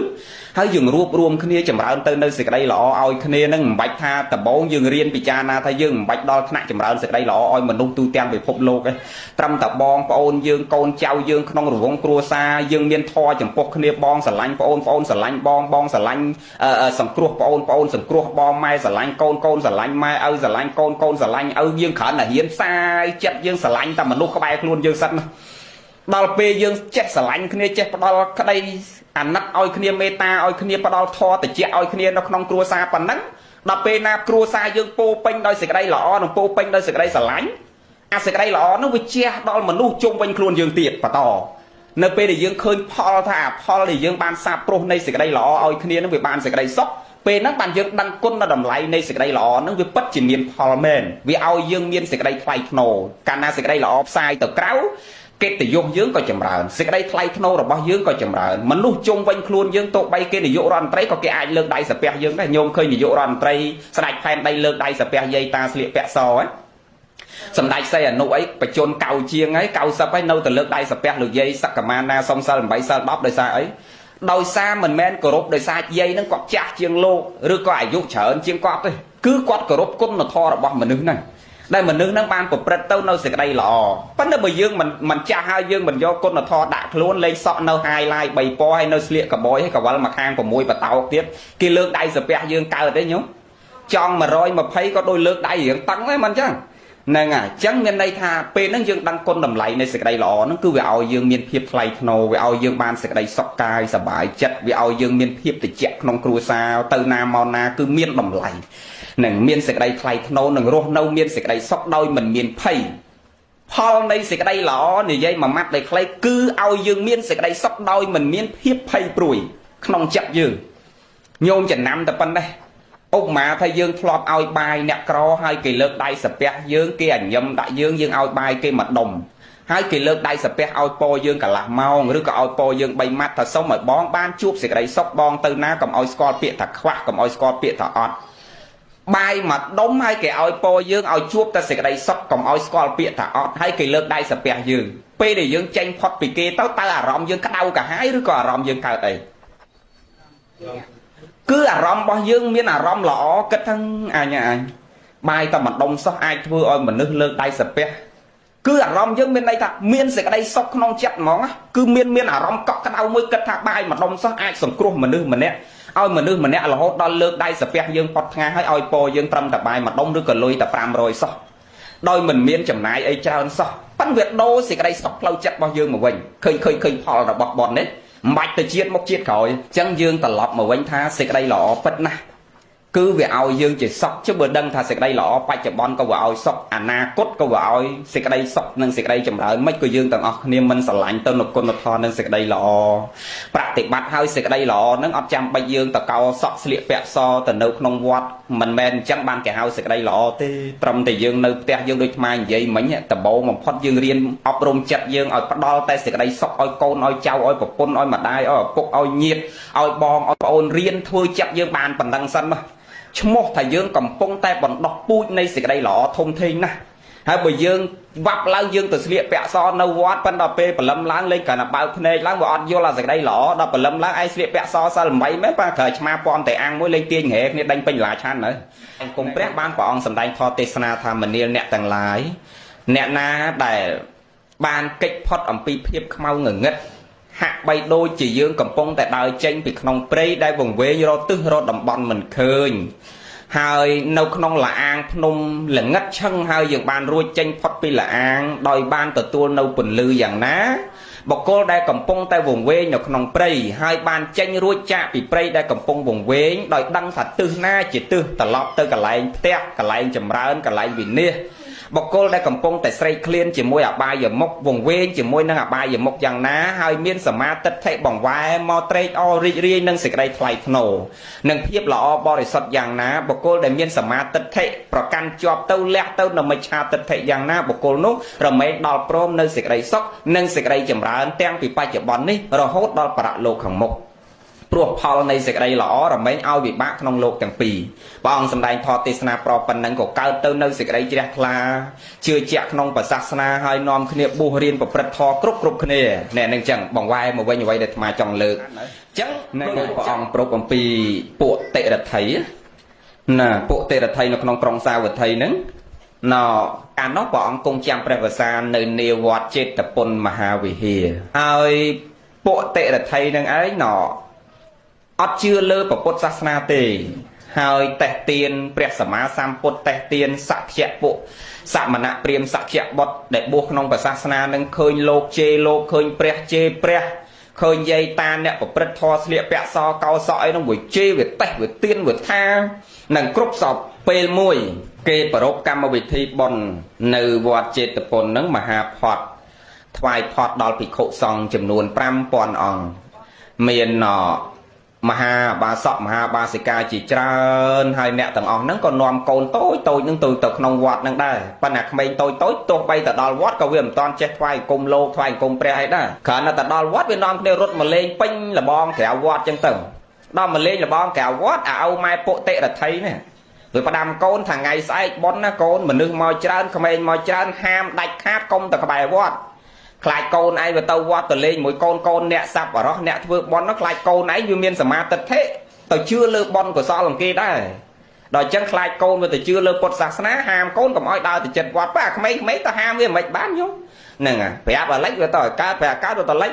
Speaker 1: ហើយយើងរួបរวมគ្នាចម្រើនទៅនៅសេចក្តីល្អឲ្យគ្នានឹងមិនបាច់ថាដំបូងយើងរៀនពិចារណាថាយើងមិនបាច់ដល់ថ្នាក់ចម្រើនសេចក្តីល្អឲ្យមនុស្សទូទាំងពិភពលោកទេត្រឹមតែបងប្អូនយើងកូនចៅយើងក្នុងរង្វង់គ្រួសារយើងមានធម៌ចំពោះគ្នាបងស្រឡាញ់ប្អូនស្រឡាញ់បងស្រឡាញ់សង្គ្រោះប្អូនសង្គ្រោះបងម៉ែស្រឡាញ់កូនស្រឡាញ់ម៉ែឪស្រឡាញ់កូនស្រឡាញ់ឪយើងគ្រាន់តែហ៊ានផ្សាយចិត្តយើងស្រឡាញ់តែមនុស្សក្បែរខ្លួនយើងសិនណាដល់ពេលយើងចេះស្រឡាញ់គ្នាចេះផ្ដល់ក្តីអាណិតឲ្យគ្នាមេត្តាឲ្យគ្នាផ្ដល់ធម៌តិចឲ្យគ្នានៅក្នុងគ្រួសារប៉ុណ្ណឹងដល់ពេលណាគ្រួសារយើងពោពេញដោយសេចក្តីល្អនិងពោពេញដោយសេចក្តីស្រឡាញ់អាសេចក្តីល្អនោះវាជះដល់មនុស្សជុំវិញខ្លួនយើងទៀតបន្តនៅពេលដែលយើងឃើញផលថាអាផលដែលយើងបានសាបព្រោះនៃសេចក្តីល្អឲ្យគ្នានឹងវាបានសេចក្តីសុខពេលហ្នឹងបានយើងដឹងគុណនៅតម្លៃនៃសេចក្តីល្អហ្នឹងវាពិតជាមានផលមែនវាឲ្យយើងមានសេចក្តីថ្លៃថ្នូរកាលណាសេចក្តីល្អផ្សាយទៅក្រៅកិត្តិយសយើងក៏ចម្រើនសេចក្តីថ្លៃថ្នូររបស់យើងក៏ចម្រើនមនុស្សជុំវិញខ្លួនយើងទោះបីគេនាយករដ្ឋមន្ត្រីក៏គេអាចលើកដៃសាពះយើងដែរញោមឃើញនាយករដ្ឋមន្ត្រីស្ដេចផែនដីលើកដៃសាពះយាយតាស្លៀកពាក់សហ្នឹងសម្ដេចសីហនុអីបច្ចុប្បន្នកៅជាងហើយ90ហើយនៅតែលើកដៃសាពះលោកយាយសក្កមាណាសុំសិល8សិល10ដោយសារអីដោយសារមិនមែនគោរពដោយសារយាយហ្នឹងគាត់ចាស់ជាងលោកឬក៏អាយុច្រើនជាងគាត់ទេគឺគាត់គោរពគុណធម៌របស់មនុស្សហ្នឹងដែលមនុស្សហ្នឹងបានប្រព្រឹត្តទៅនៅសេចក្តីល្អប៉ុន្តែបើយើងមិនចាស់ហើយយើងមិនយកគុណធម៌ដាក់ខ្លួនលេងសក់នៅហាយឡាយ3ពណ៌ហើយនៅស្លៀកកបយហើយកវលមកខាង6បតោកទៀតគេលើកដៃសាពះយើងកើតទេញោមចង់120ក៏ដោយលើកដៃរៀងតឹងហ្នឹងមិនអញ្ចឹងហ្នឹងហើយអញ្ចឹងមានន័យថាពេលហ្នឹងយើងដឹងគុណតម្លៃនៃសេចក្តីល្អហ្នឹងគឺវាឲ្យយើងមានភាពថ្លៃថ្នូរវាឲ្យយើងបានសេចក្តីសុខកាយសប្បាយចិត្តវាឲ្យយើងមានភាពត្រជាក់ក្នុងគ្រួសារទៅណាមកណាគឺមានតម្លៃនឹងមានសេចក្តីថ្លៃថ្នូរនឹងរស់នៅមានសេចក្តីសុខដោយមិនមានភ័យផលនៃសេចក្តីល្អនិយាយមួយម៉ាត់ដែលខ្លីគឺឲ្យយើងមានសេចក្តីសុខដោយមិនមានភាពភ័យព្រួយក្នុងចិត្តយើងញោមចំណាំតែប៉ុណ្ណេះ ឧបមាថាយើងធ្លាប់ឲ្យបាយអ្នកក្រហើយគេលើកដៃសាពះយើងគេអញ្ញឹមដាក់យើងឲ្យបាយគេមួយដុំហើយគេលើកដៃសាពះឲ្យពរយើងកន្លះម៉ោងឬក៏ឲ្យពរយើង3ម៉ាត់ថាសូមឲ្យបងបានជួបសេចក្តីសុខបងទៅណាកុំឲ្យស្គាល់ពាក្យថាខ្វះកុំឲ្យស្គាល់ពាក្យថាអត់បាយមួយដុំហើយគេឲ្យពរយើងឲ្យជួបតែសេចក្តីសុខកុំឲ្យស្គាល់ពាក្យថាអត់ហើយគេលើកដៃសាពះយើងពេលដែលយើងចេញផុតពីគេទៅអារម្មណ៍យើងក្តៅកាហាយឬក៏អារម្មណ៍យើងកើតអីគឺអារម្មណ៍របស់យើងមានអារម្មណ៍ល្អគិតថាអញបាយតែមួយដុំសោះអាចធ្វើឲ្យមនុស្សលើកដៃសាពះគឺអារម្មណ៍យើងមានន័យថាមានសេចក្តីសុខក្នុងចិត្តហ្មងគឺមានអារម្មណ៍កក់ក្តៅមួយគិតថាបាយមួយដុំសោះអាចសង្គ្រោះមនុស្សម្នាក់ឲ្យមនុស្សម្នាក់រហូតដល់លើកដៃសាពះយើងផុតថ្ងៃហើយឲ្យពរយើងត្រឹមតែបាយមួយដុំឬក៏លុយតែ500សោះដោយមិនមានចំណាយអីច្រើនសោះប៉ុន្តែវាដូរសេចក្តីសុខផ្លូវចិត្តរបស់យើងមកវិញឃើញផលរបស់បននេះមិនបាច់ទៅជាតិមកជាតិក្រោយអញ្ចឹងយើងត្រឡប់មកវិញថាសេចក្តីល្អពិតណាស់គឺវាឲ្យយើងជាសុខchứបើដឹងថាសេចក្តីល្អបច្ចុប្បន្នក៏វាឲ្យសុខអនាគតក៏វាឲ្យសេចក្តីសុខនិងសេចក្តីចម្រើនមិនក៏យើងទាំងអស់គ្នាមិនស្រឡាញ់ទៅនូវគុណធម៌និងសេចក្តីល្អប្រតិបត្តិឲ្យសេចក្តីល្អនឹងអត់ចាំបាច់យើងតកោសក់ស្លៀកពាក់សទៅនៅក្នុងវត្តមិនមែនអញ្ចឹងបានគេហៅសេចក្តីល្អទេត្រឹមតែយើងនៅផ្ទះយើងដូចថ្មនិយាយមិញដំបូងបំផុតយើងរៀនអប់រំចិត្តយើងឲ្យផ្ដល់តែសេចក្តីសុខឲ្យកូនឲ្យចៅឲ្យប្រពន្ធឲ្យម្ដាយឲ្យឪពុកឲ្យញាតិឲ្យបងឲ្យប្អូនរៀនធ្វើចិត្តយើងបានប៉ុណ្ណឹងសិនមកឈ្មោះថាយើងកំពុងតែបណ្ដោះពូជនៃសេចក្តីល្អធំធេងណាស់ហើយបើយើងវាប់ឡើងយើងទៅស្លៀកពាក់សនៅវត្តប៉ុន្តែពេលព្រលឹមឡើងលេងគ្រាន់តែបើកភ្នែកឡើងវាអត់យល់អាសេចក្តីល្អដល់ព្រលឹមឡើងឯងស្លៀកពាក់សសិល8មែនប៉ាក្រោយឆ្មាពំតែអាំងមួយលេងទាញហែគ្នាដេញពេញឡាឆាន់ហើយអង្គមព្រះបានព្រះអង្គសម្ដែងធម៌ទេសនាថាមនាលអ្នកទាំងឡាយអ្នកណាដែលបានកិច្ចផុតអំពីភាពខ្មៅងងឹតហាក់បីដូចជាយើងកំពុងតែដើរចេញពីក្នុងព្រៃដែលវង្វេងរត់ទិសរត់តំបន់មិនឃើញហើយនៅក្នុងលាអាងភ្នំល្ងិតឈឹងហើយយើងបានរួចចេញផុតពីលាអាងដោយបានទទួលនៅពន្លឺយ៉ាងណាបុគ្គលដែលកំពុងតែវង្វេងនៅក្នុងព្រៃហើយបានចេញរួចចាកពីព្រៃដែលកំពុងវង្វេងដោយដឹងថាទិសណាជាទិសត្រឡប់ទៅកន្លែងផ្ទះកន្លែងចម្រើនកន្លែងវិនិច្ឆ័យបុគ្គលដែលកំពុងតែស្រេកឃ្លានជាមួយអបាយមុខវង្វេងជាមួយនឹងអបាយមុខយ៉ាងណាហើយមានសមាទិដ្ឋិបង្វែរមកត្រេកអររីករាយនឹងសេចក្តីថ្លៃថ្នូរនិងភាពល្អបរិសុទ្ធយ៉ាងណាបុគ្គលដែលមានសមាទិដ្ឋិប្រកាន់ជាប់ទៅលះទៅនៅមិច្ឆាទិដ្ឋិយ៉ាងណាបុគ្គលនោះរមែងដល់ព្រមនៅសេចក្តីសុខនិងសេចក្តីចម្រើនទាំងពីបច្ចុប្បន្ននេះរហូតដល់បរលោកខាងមុខព្រោះផលនៃសេចក្តីល្អរមែងឲ្យវិបាកក្នុងលោកទាំងពីរព្រះអង្គសម្ដែងធម៌ទេសនាប្រប៉ុណ្ណឹងក៏កើតទៅនៅសេចក្តីជ្រះថ្លាជឿជាក់ក្នុងព្រះសាសនាហើយនាំគ្នាបួសរៀនប្រព្រឹត្តធម៌គ្រប់គ្នាណែនឹងចឹងបង្វែរមកវិញអ្វីដែលអាត្មាចង់លើកចឹងនៅព្រះអង្គប្រពអំពីពួកតិរដ្ឋីណាពួកតិរដ្ឋីនៅក្នុងក្រុងសាវត្ថីហ្នឹងណកាលនោះព្រះអង្គគង់ចាំព្រះវស្សានៅនាវត្តចេតពុនមហាវិហារហើយពួកតិរដ្ឋីហ្នឹងឯងណអត់ជឿលើព្រះពុទ្ធសាសនាទេហើយតេះទៀនព្រះសម្មាសម្ពុទ្ធតេះទៀនសក្យៈពួកសមណៈព្រាមសក្យៈបុត្រដែលបួសក្នុងព្រះសាសនានឹងឃើញលោកជេរលោកឃើញព្រះជេរព្រះឃើញយាយតាអ្នកប្រព្រឹត្តធម៌ស្លៀកពាក់សកោសក់អីនោះវាជេរវាតេះវាទៀនវាថានឹងគ្រប់សពពេលមួយគេប្រពកម្មវិធីបុណ្យនៅវត្តចេតពុននឹងមហាផតថ្វាយផតដល់ភិក្ខុសង្ឃចំនួន5000អង្គមានមហាបាសកមហាបាសិកាជាច្រើនហើយអ្នកទាំងអស់ហ្នឹងក៏នាំកូនតូចហ្នឹងទៅក្នុងវត្តហ្នឹងដែរប៉ុន្តែក្មេងតូចទោះបីទៅដល់វត្តក៏វាមិនតាន់ចេះថ្វាយអង្គមលោកថ្វាយអង្គមព្រះអីដែរគ្រាន់តែទៅដល់វត្តវានាំគ្នារត់មកលេងពេញលបងក្រៅវត្តចឹងទៅដល់មកលេងលបងក្រៅវត្តអាឪម៉ែពុតិរដ្ឋីនេះវាផ្ដាំកូនថាថ្ងៃស្អែកបុណ្យណាកូនមនុស្សមកច្រើនក្មេងមកច្រើនហាមដាច់ខាតកុំទៅក្បែរវត្តខ្លាចកូនឯងទៅវត្តទៅលេងមួយកូនអ្នកសัพបរោះអ្នកធ្វើបុណ្យនោះខ្លាចកូនឯងវាមានសមាទិដ្ឋិទៅជឿលើបុណ្យកុសលអង្គគេដែរដល់អញ្ចឹងខ្លាចកូនវាទៅជឿលើពុទ្ធសាសនាហាមកូនកុំឲ្យដើរទៅចិត្តវត្តប៉ាក្មេងៗទៅហាមវាមិនបានយល់ហ្នឹងប្រាប់អាលិចវាទៅឲ្យកើតប្រាប់កើតទៅលិច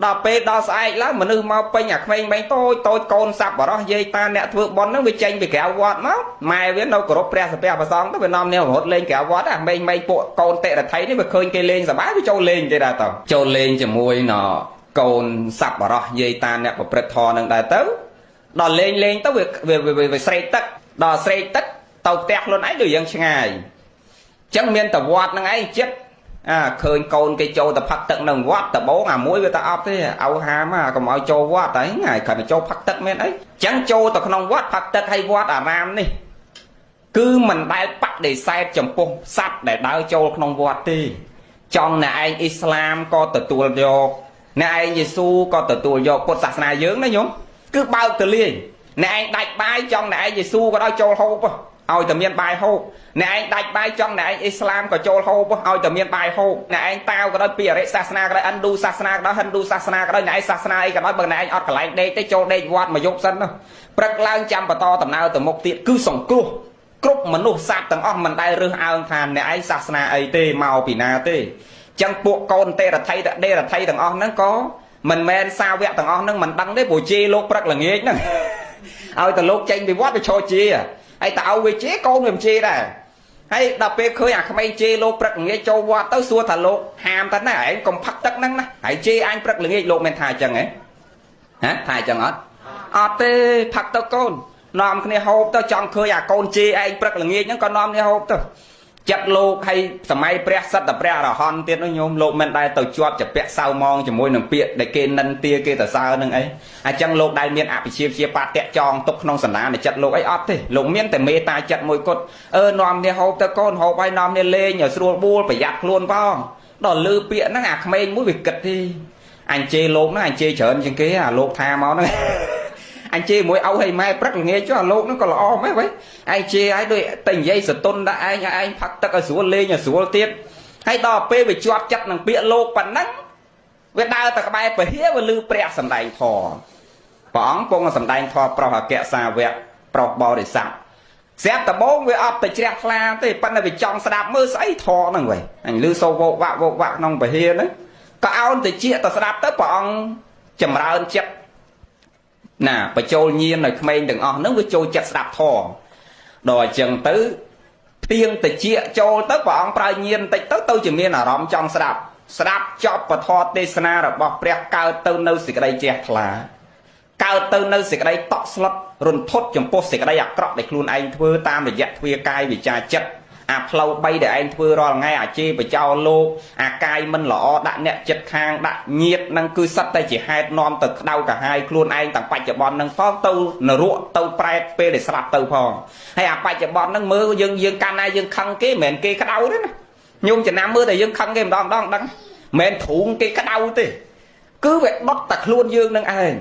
Speaker 1: ដល់ពេលដល់ស្អែកឡើងមនុស្សមកពេញអាក្មេងៗតូចកូនសัพបរោះយាយតាអ្នកធ្វើបុណ្យហ្នឹងវាចេញពីក្រៅវត្តមកម៉ែវានៅគោរពព្រះសព្ទប្រសងទៅវានាំនាងរត់លេងក្រៅវត្តអាក្មេងៗពួកកូនតិរដ្ឋីនេះវាឃើញគេលេងសប្បាយវាចូលលេងទេដែរទៅចូលលេងជាមួយកូនសัพបរោះយាយតាអ្នកប្រព្រឹត្តធម៌ហ្នឹងដែរទៅដល់លេងទៅវាស្រេកទឹកដល់ស្រេកទឹកទៅផ្ទះខ្លួនឯងដូចយ៉ាងឆ្ងាយអញ្ចឹងមានតែវត្តហ្នឹងឯងចិត្ត ឃើញកូនគេចូលទៅផឹកទឹកនៅវត្តដបងអាមួយវាទៅអត់ទេឲ្យហាមកុំឲ្យចូលវត្តហើយថ្ងៃគ្រាន់តែចូលផឹកទឹកមែនអីអញ្ចឹងចូលទៅក្នុងវត្តផឹកទឹកឲ្យវត្តអារាមនេះគឺមិនដែលបដិសេធចំពោះសត្វដែលដើរចូលក្នុងវត្តទេចង់អ្នកឯងអ៊ីស្លាមក៏ទទួលយកអ្នកឯងយេស៊ូក៏ទទួលយកពុទ្ធសាសនាយើងណាញោមគឺបើកទៅលាយអ្នកឯងដាច់បាយចង់អ្នកឯងយេស៊ូក៏ដោយចូលហូបឲ្យតែមានបាយហូបអ្នកឯងដាច់បាយចង់អ្នកឯងអ៊ីស្លាមក៏ចូលហូបឲ្យតែមានបាយហូបអ្នកឯងតាវក៏ដោយពីអរិយសាសនាក៏ដោយឥណ្ឌូសាសនាក៏ដោយហិណ្ឌូសាសនាក៏ដោយអ្នកឯងសាសនាអីក៏ដោយបើអ្នកឯងអត់កន្លែងដេកទេចូលដេកវត្តមកយប់សិនណាព្រឹកឡើងចាំបន្តដំណើរទៅមុខទៀតគឺសង្គ្រោះគ្រប់មនុស្សសត្វទាំងអស់មិនដែលរើសអើងថាអ្នកឯងសាសនាអីទេមកពីណាទេចឹងពួកកូនទេរដ្ឋីដេរដ្ឋីទាំងអស់ហ្នឹងក៏មិនមែនសាវកទាំងអស់ហ្នឹងមិនដឹងទេព្រោះជេរលោកព្រឹកល្ងាចហ្នឹងឲ្យតែលោកចេញពីវត្តវាឈរជេរហើយតើឲ្យវាជេរកូនវាមិនជេរដែរហើយដល់ពេលឃើញអាក្មេងជេរលោកព្រឹកល្ងាចចូលវត្តទៅសួរថាលោកហាមតើណាឯងកុំផឹកទឹកហ្នឹងណាហើយជេរអញព្រឹកល្ងាចលោកមិនថាអញ្ចឹងហ៎ថាអញ្ចឹងអត់ទេផឹកទៅកូននាំគ្នាហូបទៅចង់ឃើញអាកូនជេរឯងព្រឹកល្ងាចហ្នឹងក៏នាំគ្នាហូបទៅចិត្តលោកហើយសម័យព្រះសិទ្ធិព្រះអរហន្តទៀតនោះញោមលោកមិនដែលទៅជាប់ជាពាក់សៅម៉ងជាមួយនឹងពាក្យដែលគេនិន្ទាគេទៅសើនឹងអីអញ្ចឹងលោកដែលមានអភិជាជាបាតតាក់ចងទុកក្នុងសន្តានចិត្តលោកអីអត់ទេលោកមានតែមេត្តាចិត្តមួយគត់នាំគ្នាហូបទៅកូនហូបហើយនាំគ្នាលេងឲ្យស្រួលបួលប្រយ័ត្នខ្លួនផងដល់លឺពាក្យហ្នឹងអាក្មេងមួយវាគិតទីអញជេរលោកហ្នឹងអញជេរច្រើនជាងគេអាលោកថាមកហ្នឹងអញជេរមួយឲ្យម៉ែព្រឹកល្ងាចចុះអាលោកហ្នឹងក៏ល្អមែនហ៎ឯងជេរឲ្យដូចតែនិយាយសតុនដាក់ឯងផឹកទឹកឲ្យស្រួលលេងឲ្យស្រួលទៀតហើយដល់ពេលវាជាប់ចិត្តនឹងពាក្យលោកប៉ុណ្ណឹងវាដើរទៅក្បែរពហិវាលឺព្រះសម្ដែងធម៌ព្រះអង្គពងសម្ដែងធម៌ប្រុសអគ្គសាវកប្រុសបរិស័ទស្រាប់តបងវាអត់ទៅជ្រះថ្លាទេប៉ុន្តែវាចង់ស្ដាប់មើលស្អីធម៌ហ្នឹងវិញអញលឺសូវោកវាក់ក្នុងពហិហ្នឹងក៏អោនទៅជាទៅស្ដាប់ទៅព្រះអង្គចម្រើនចិត្តណាបញ្ចូលញៀនឲ្យក្មេងទាំងអស់ហ្នឹងវាចូលចិត្តស្ដាប់ធម៌ដល់អញ្ចឹងទៅផ្ទៀងតិចចូលទៅព្រះអង្គប្រើញៀនបន្តិចទៅជាមានអារម្មណ៍ចង់ស្ដាប់ចប់ពធទេសនារបស់ព្រះកើតទៅនៅសេចក្តីជ្រះថ្លាកើតទៅនៅសេចក្តីតក់ស្លុតរន្ធត់ចំពោះសេចក្តីអាក្រក់ដែលខ្លួនឯងធ្វើតាមរយៈទ្វាកាយវិចាចិត្តអាផ្លូវ3ដែលឯងធ្វើរាល់ថ្ងៃអាជេរបចោលលោកអាកាយមិនល្អដាក់អ្នកចិត្តខាងដាក់ញាតនឹងគឺសិតតែជាហេតុនាំទៅក្តៅកាហាយខ្លួនឯងទាំងបច្ចុប្បន្ននឹងផងទៅនរកទៅប្រែតពេលដែលស្លាប់ទៅផងហើយអាបច្ចុប្បន្ននឹងមើលយើងកាន់តែយើងខឹងគេមិនមែនគេក្តៅទេណាញោមចំណាំមើលតែយើងខឹងគេម្ដងដឹងមិនមែនធូងគេក្តៅទេគឺវាដុតតែខ្លួនយើងនឹងឯង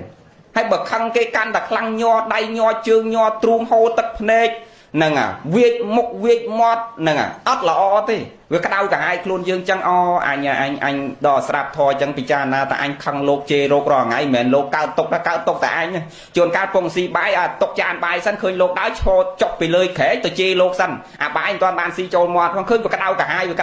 Speaker 1: ហើយបើខឹងគេកាន់តែខ្លាំងញ័រដៃញ័រជើងញ័រទ្រូងហូរទឹកភ្នែកហ្នឹងវាចមុខវាចមាត់ហ្នឹងអត់ល្អទេវាក្តៅកាហាយខ្លួនយើងចឹងអញដល់ស្រាប់ធរចឹងពិចារណាតែអញខឹងលោកជេររោគរាល់ថ្ងៃមិនមែនលោកកើតទុកតែអញជួនកាលពងស៊ីបាយទុកចានបាយសិនឃើញលោកដើរឈរចុកពីលើក្រែកទៅជេរលោកសិនអាបាយមិនទាន់បានស៊ីចូលមាត់ផងឃើញវាក្តៅកាហាយវា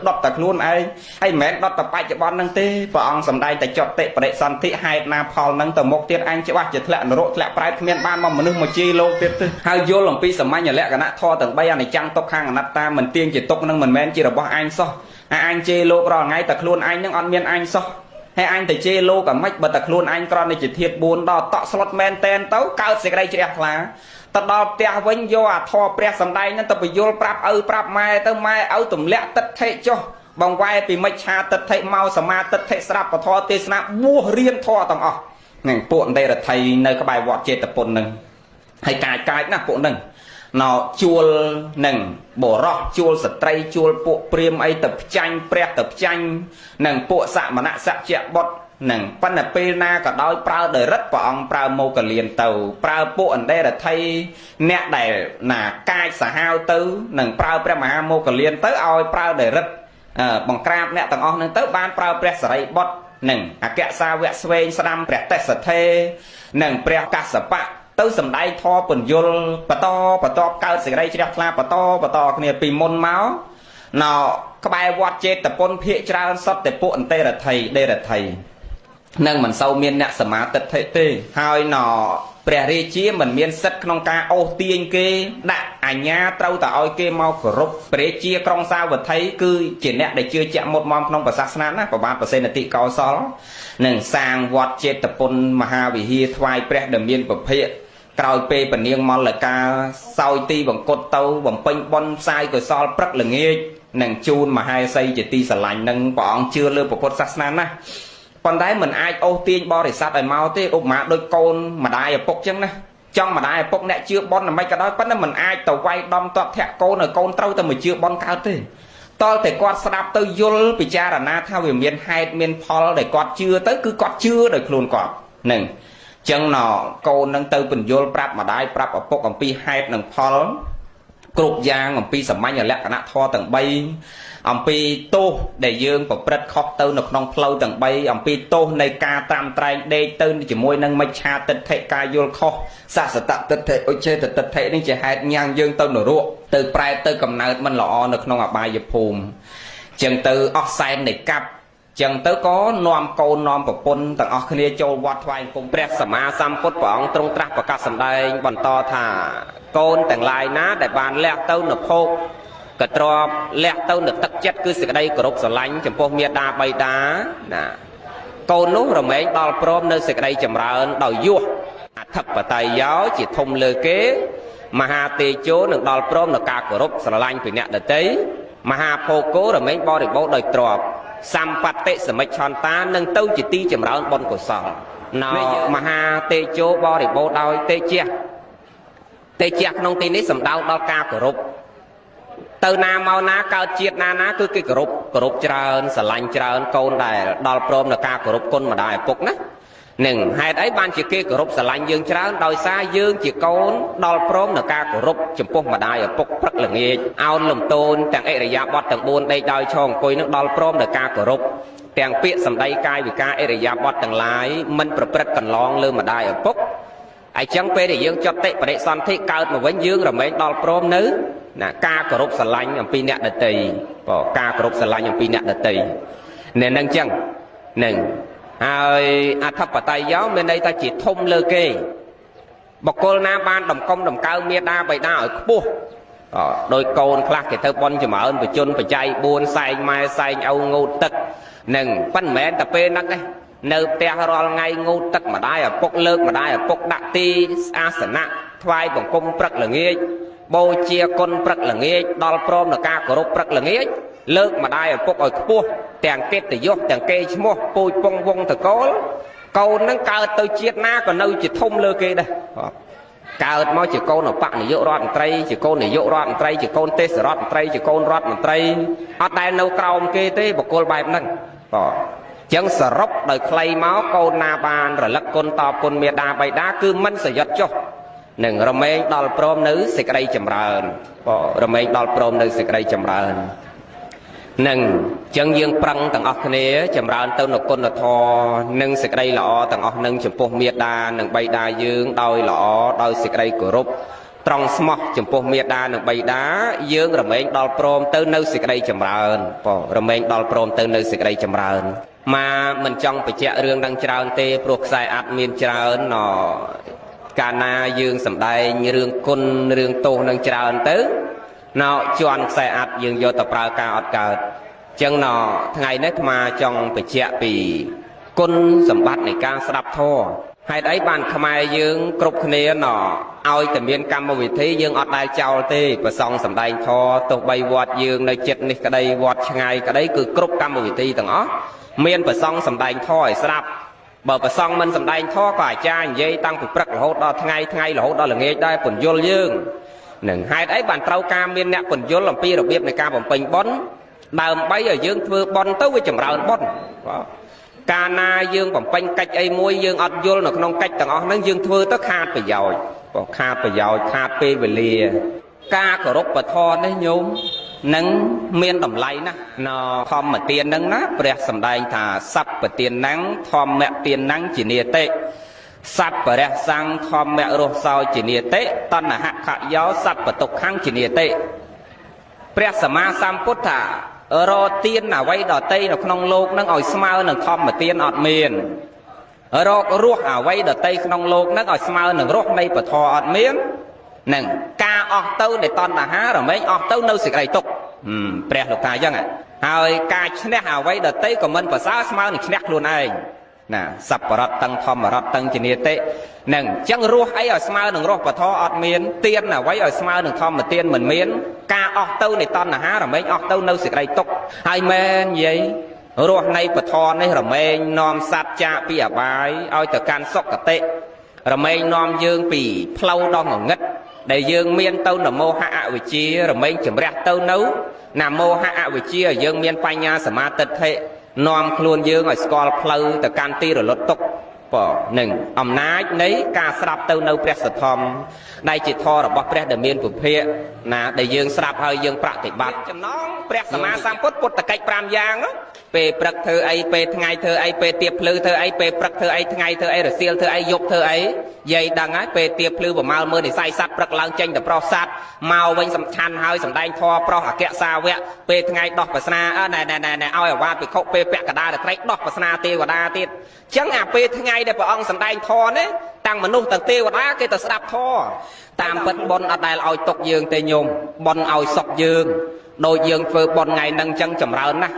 Speaker 1: ដុតតែខ្លួនឯងហើយមិនមែនដុតតែបច្ចុប្បន្នហ្នឹងទេព្រះអង្គសម្ដែងតែចត់តិបរិសន្ធិហេតុណាផលហ្នឹងទៅមុខទៀតអញច្បាស់ជាធ្លាក់នរកធ្លាក់ប្រែតគ្មានបានមកមនុស្សមកជេរលោកទៀតទេហើយយល់អំពីសាមញ្ញលក្ខណៈធម៌ទាំង3អនិច្ចំទុក្ខំអនត្តាមិនទៀងជាទុកនឹងមិនមែនជារបស់អញសោះអញជេរលោករាល់ថ្ងៃតែខ្លួនអញនឹងអត់មានអញសោះហើយអញទៅជេរលោកអាម៉េចបើតែខ្លួនអញគ្រាន់តែជាធាតុ4ដល់តក់ស្លុតមែនតែនទៅកើតសេចក្តីជ្រះថ្លាទៅដល់ផ្ទះវិញយកអាធម៌ព្រះសម្ដែងនឹងទៅបញ្យល់ប្រាប់ឪប្រាប់ម៉ែទៅម៉ែឪទម្លាក់ទឹកថេចុះបងវ៉ែពីមិច្ឆាទិដ្ឋិមកសមាទិដ្ឋិស្រាប់ពធទេសនាបួសរៀនធម៌ទាំងអស់នឹងពួកអន្តរថៃនៅក្បែរវត្តចេតពុននឹងហើយកាយណាពួកនឹងណោជួលនឹងបរោះជួលស្ត្រីជួលពួកព្រាមអីទៅផ្ចាញ់ព្រះទៅផ្ចាញ់នឹងពួកសមណៈសច្ចៈបុត្រនឹងប៉ុន្តែពេលណាក៏ដោយប្រើដោយរិទ្ធព្រះអង្គប្រើមកលៀនទៅប្រើពួកអន្តរថៃអ្នកដែលណាកាចសាហាវទៅនឹងប្រើព្រះមហាមកលៀនទៅឲ្យប្រើដោយរិទ្ធបង្ក្រាបអ្នកទាំងអស់នឹងទៅបានប្រើព្រះសរិបុត្រនឹងអគ្គសាវកស្វែងស្ដាំព្រះទេសថេនិងព្រះកស្សបៈទៅសម្ដែងធម៌ពន្យល់បន្តកើតសេចក្តីជ្រះថ្លាបន្តគ្នាពីមុនមកណោក្បែរវត្តចេតពុនភាកច្រើនសតតែពួកអន្តរថៃដេរដ្ឋីនឹងមិនសូវមានអ្នកសមាទិដ្ឋិទេហើយណោព្រះរាជាមិនមានសិទ្ធិក្នុងការអូសទាញគេដាក់អាញាត្រូវតែឲ្យគេមកគោរពព្រះរាជាក្រុងសាវត្ថីគឺជាអ្នកដែលជឿជាក់មុតមមក្នុងសាសនាណាប្របាទប្រសេនតិកោសលនឹងសាងវត្តចេតពុនមហាវិហារថ្វាយព្រះដែលមានពភៈក្រោយពេលពនាងមល្លកាសោយទីបង្គត់ទៅបំពេញបុណ្យផ្សាយកុសលព្រឹកល្ងាច នឹងជូនមហេសីជាទីស្រឡាញ់នឹងព្រះអង្គជឿលើពុទ្ធសាសនាណាប៉ុន្តែមិនអាចអូសទាញបរិស័ទឲ្យមកទេឧបមាដូចកូនម្ដាយឪពុកចឹងណាចង់ម្ដាយឪពុកអ្នកជឿបន់មិនក៏ដោយប៉ុន្តែមិនអាចទៅវាយដំតបធាក់កូនឲ្យកូនត្រូវតែមកជឿបន់កើតទេតលតែគាត់ស្ដាប់ទៅយល់ពិចារណាថាវាមានហេតុមានផលដែលគាត់ជឿទៅគឺគាត់ជឿដោយខ្លួនគាត់នឹងចឹងណកូននឹងទៅពន្យល់ប្រាប់ម្ដាយប្រាប់ឪពុកអំពីហេតុនិងផលគ្រប់យ៉ាងអំពីសាមញ្ញលក្ខណៈធម៌ទាំង3អំពីទោសដែលយើងប្រព្រឹត្តខុសទៅនៅក្នុងផ្លូវទាំង3អំពីទោសនៃការត្រាំត្រែងដេកទៅជាមួយនឹងមិច្ឆាទិដ្ឋិការយល់ខុសសសតទិដ្ឋិឧច្ឆេទទិដ្ឋិនេះជាហេតុញ៉ាំងយើងទៅនរកទៅប្រែទៅកំណើតមិនល្អនៅក្នុងអបាយភូមិចឹងទៅអស់សែននៃកាប់ចឹងទៅក៏នាំកូននាំប្រពន្ធទាំងអស់គ្នាចូលវត្តថ្វាយគុំព្រះសម្មាសម្ពុទ្ធព្រះអង្គទ្រង់ត្រាស់ប្រកាសសម្ដែងបន្តថាកូនទាំងឡាយណាដែលបានលះទៅនៅភោគក៏ទ្របលះទៅនៅទឹកចិត្តគឺសេចក្តីគោរពស្រឡាញ់ចំពោះមាតាបិតាណាកូននោះរមែងដល់ព្រមនៅសេចក្តីចម្រើនដោយយសអធិបតេយ្យោជាធំលើគេមហាទេជោនឹងដល់ព្រមនៅការគោរពស្រឡាញ់ពីអ្នកដទៃមហាភោគោរមែងបរិបូរណ៍ដោយទ្រព្យសម្បត្តិសមិច្ឆន្តានឹងទៅជាទីចម្រើនបុណ្យកុសលណោមហាទេជោបរិបូរណ៍ដោយទេជៈក្នុងទីនេះសំដៅដល់ការគោរពទៅណាមកណាកើតជាតិណាគឺគេគោរពច្រើនស្រឡាញ់ច្រើនកូនដែលដល់ព្រមនៅការគោរពគុណម្ដាយឪពុកណានឹងហេតុអីបានជាគេគោរពស្រឡាញ់យើងច្រើនដោយសារយើងជាកូនដល់ព្រមនៅការគោរពចំពោះម្ដាយឪពុកព្រឹកល្ងាចអោនលំទោនទាំងអិរិយាបថទាំង4ដេកដោយឈរអង្គុយនឹងដល់ព្រមនៅការគោរពទាំងពាក្យសម្ដីកាយវិការអិរិយាបថទាំងឡាយមិនប្រព្រឹត្តកន្លងលើម្ដាយឪពុកហើយចឹងពេលដែលយើងចត់តិបរិសន្ធិកើតមកវិញយើងរមែងដល់ព្រមនៅណាការគោរពស្រឡាញ់អំពីអ្នកដទៃការគោរពស្រឡាញ់អំពីអ្នកដទៃនៅនឹងចឹងនឹងហើយអធិបតេយ្យោមានន័យថាជាធំលើគេបុគ្គលណាបានដំកុំដំកើងមេដាបិតាឲ្យខ្ពស់ដោយកូនខ្លះគេទៅបន់ចម្រើនបជនបច្ច័យ4សែងម៉ែសែងឪងូតទឹកនឹងប៉ិនមិនមែនតែពេលហ្នឹងទេនៅផ្ទះរាល់ថ្ងៃងូតទឹកម្ដាយឪពុកលើកម្ដាយឪពុកដាក់ទីអាសនៈថ្វាយបង្គំព្រឹកល្ងាចបូជាគុណព្រឹកល្ងាចដល់ព្រមនឹងការគោរពព្រឹកល្ងាចលើកម្ដាយឪពុកឲ្យខ្ពស់ទាំងកិត្តិយសទាំងកេរ្តិ៍ឈ្មោះពូជពងវងតកូលកូននឹងកើតទៅជាតិណាក៏នៅជាធំលើគេដែរកើតមកជាកូនអបនាយករដ្ឋមន្ត្រីជាកូននាយករដ្ឋមន្ត្រីជាកូនទេសរដ្ឋមន្ត្រីជាកូនរដ្ឋមន្ត្រីអត់ដែលនៅក្រោមគេទេបុគ្គលបែបហ្នឹងចឹងសរុបដោយខ្លីមកកូនណាបានរលឹកគុណតបគុណមេដាបៃតាគឺមិនសយត់ចុះនឹងរមែងដល់ព្រមនៅសេចក្តីចម្រើនរមែងដល់ព្រមនៅសេចក្តីចម្រើននឹងចឹងយើងប្រឹងទាំងអស់គ្នាចម្រើនទៅនៅគុណធម៌និងសេចក្តីល្អទាំងអស់នឹងចំពោះមេដានិងបៃតាយើងដោយល្អដោយសេចក្តីគោរពត្រង់ស្មោះចំពោះមេដានិងបៃតាយើងរមែងដល់ព្រមទៅនៅសេចក្តីចម្រើនរមែងដល់ព្រមទៅនៅសេចក្តីចម្រើនមកមិនចង់បញ្ជាក់រឿងនឹងច្រើនទេព្រោះខ្សែអត្ថមានច្រើនកាលណាយើងសម្ដែងរឿងគុណរឿងទោសនឹងច្រើនទៅជន់ខ្សែអត្ថយើងយកទៅប្រើការអត់កើតចឹងថ្ងៃនេះអាត្មាចង់បញ្ជាក់ពីគុណសម្បត្តិនៃការស្ដាប់ធម៌ហេតុអីបានខ្មែរយើងគ្រប់គ្នាឲ្យតែមានកម្មវិធីយើងអត់ដែលចោលទេប្រសងសម្ដែងធម៌ទោះបីវត្តយើងនៅចិត្តនេះក្តីវត្តឆ្ងាយក្តីគឺគ្រប់កម្មវិធីទាំងអស់មានប្រសងសម្ដែងធម៌ឲ្យស្ដាប់បើប្រសងមិនសម្ដែងធម៌ក៏អាចារ្យនិយាយតាំងពីព្រឹករហូតដល់ថ្ងៃរហូតដល់ល្ងាចដែរពន្យល់យើងនឹងហេតុអីបានត្រូវការមានអ្នកពន្យល់អំពីរបៀបនៃការបំពេញបុណ្យដើម្បីឲ្យយើងធ្វើបុណ្យទៅវាចម្រើនបុណ្យកាលណាយើងបំពេញកិច្ចអីមួយយើងអត់យល់នៅក្នុងកិច្ចទាំងអស់ហ្នឹងយើងធ្វើទៅខាតប្រយោជន៍ខាតប្រយោជន៍ខាតពេលវេលាការគោរពពធនេះញោមនឹងមានតម្លៃណាស់ធម្មទាននឹងណាព្រះសម្ដែងថាសัพពទាននឹងធម្មទាននឹងជានិតិសัพពរៈសង្ឃធម្មរស់សោជានិតិតណ្ហខយោសัพពទុក្ខំជានិតិព្រះសម្មាសម្ពុទ្ធថារកទានអ្វីដតីនៅក្នុងโลกនឹងឲ្យស្មើនឹងធម្មទានអត់មានរករស់អ្វីដតីក្នុងโลกនឹងឲ្យស្មើនឹងរស់នៃពធអត់មាននឹងការអស់ទៅនៃតណ្ហារមែងអស់ទៅនៅសេចក្តីទុក្ខព្រះលោកថាអញ្ចឹងហើយការឈ្នះអ្វីដតីក៏មិនប្រសើរស្មើនឹងឈ្នះខ្លួនឯង ណាសัพពរតតឹងធម្មរតតឹងជានិតិនឹងអញ្ចឹងរស់អីឲ្យស្មើនឹងរស់ពធអត់មានទៀនអ្វីឲ្យស្មើនឹងធម្មទៀនមិនមានការអស់ទៅនៃតណ្ហារមែងអស់ទៅនៅសេចក្តីទុក្ខហើយមែននិយាយរស់នៃពធនេះរមែងនាំសត្វចាកពីអបាយឲ្យទៅកាន់សុគតិរមែងនាំយើងពីផ្លូវដ៏ងងឹតដែលយើងមានទៅនមោហៈអវិជ្ជារមែងជំរះទៅនៅណាមោហៈអវិជ្ជាយើងមានបញ្ញាសមាទិដ្ឋិនាំខ្លួនយើងឲ្យស្គាល់ផ្លូវទៅកាន់ទីរលត់ទុក្ខនឹងអំណាចនៃការស្ដាប់ទៅនៅព្រះសទ្ធំដែលជាធម៌របស់ព្រះដែលមានពុភៈណាដែលយើងស្ដាប់ហើយយើងប្រតិបត្តិចំណងព្រះសម្មាសម្ពុទ្ធពុទ្ធកិច្ច5យ៉ាងពេលព្រឹកធ្វើអីពេលថ្ងៃធ្វើអីពេលទៀបភ្លឺធ្វើអីពេលព្រឹកធ្វើអីថ្ងៃធ្វើអីរសៀលធ្វើអីយប់ធ្វើអីយាយដឹងហើយពេលទៀបភ្លឺប្រមាលមើលនិស័យសัตว์ព្រឹកឡើងចេញទៅប្រុសសัตว์មកវិញសំខាន់ហើយសំដែងធម៌ប្រុសអក្សសាវៈពេលថ្ងៃដោះបាសនាណែឲ្យអាវាតភិក្ខុពេលពាក់កដារត្រីដោះបាសនាទេវតាទៀតអញ្ចឹងអាពេលថ្ងៃដែលព្រះអង្គសំដែងធម៌នេះតាំងមនុស្សទាំងទេវតាគេទៅស្ដាប់ធម៌តាមពិតបុណ្យអត់ដែលឲ្យទុកយើងទេញោមបុណ្យឲ្យសុខយើងដូចយើងធ្វើបុណ្យថ្ងៃហ្នឹងអញ្ចឹងចម្រើនណាស់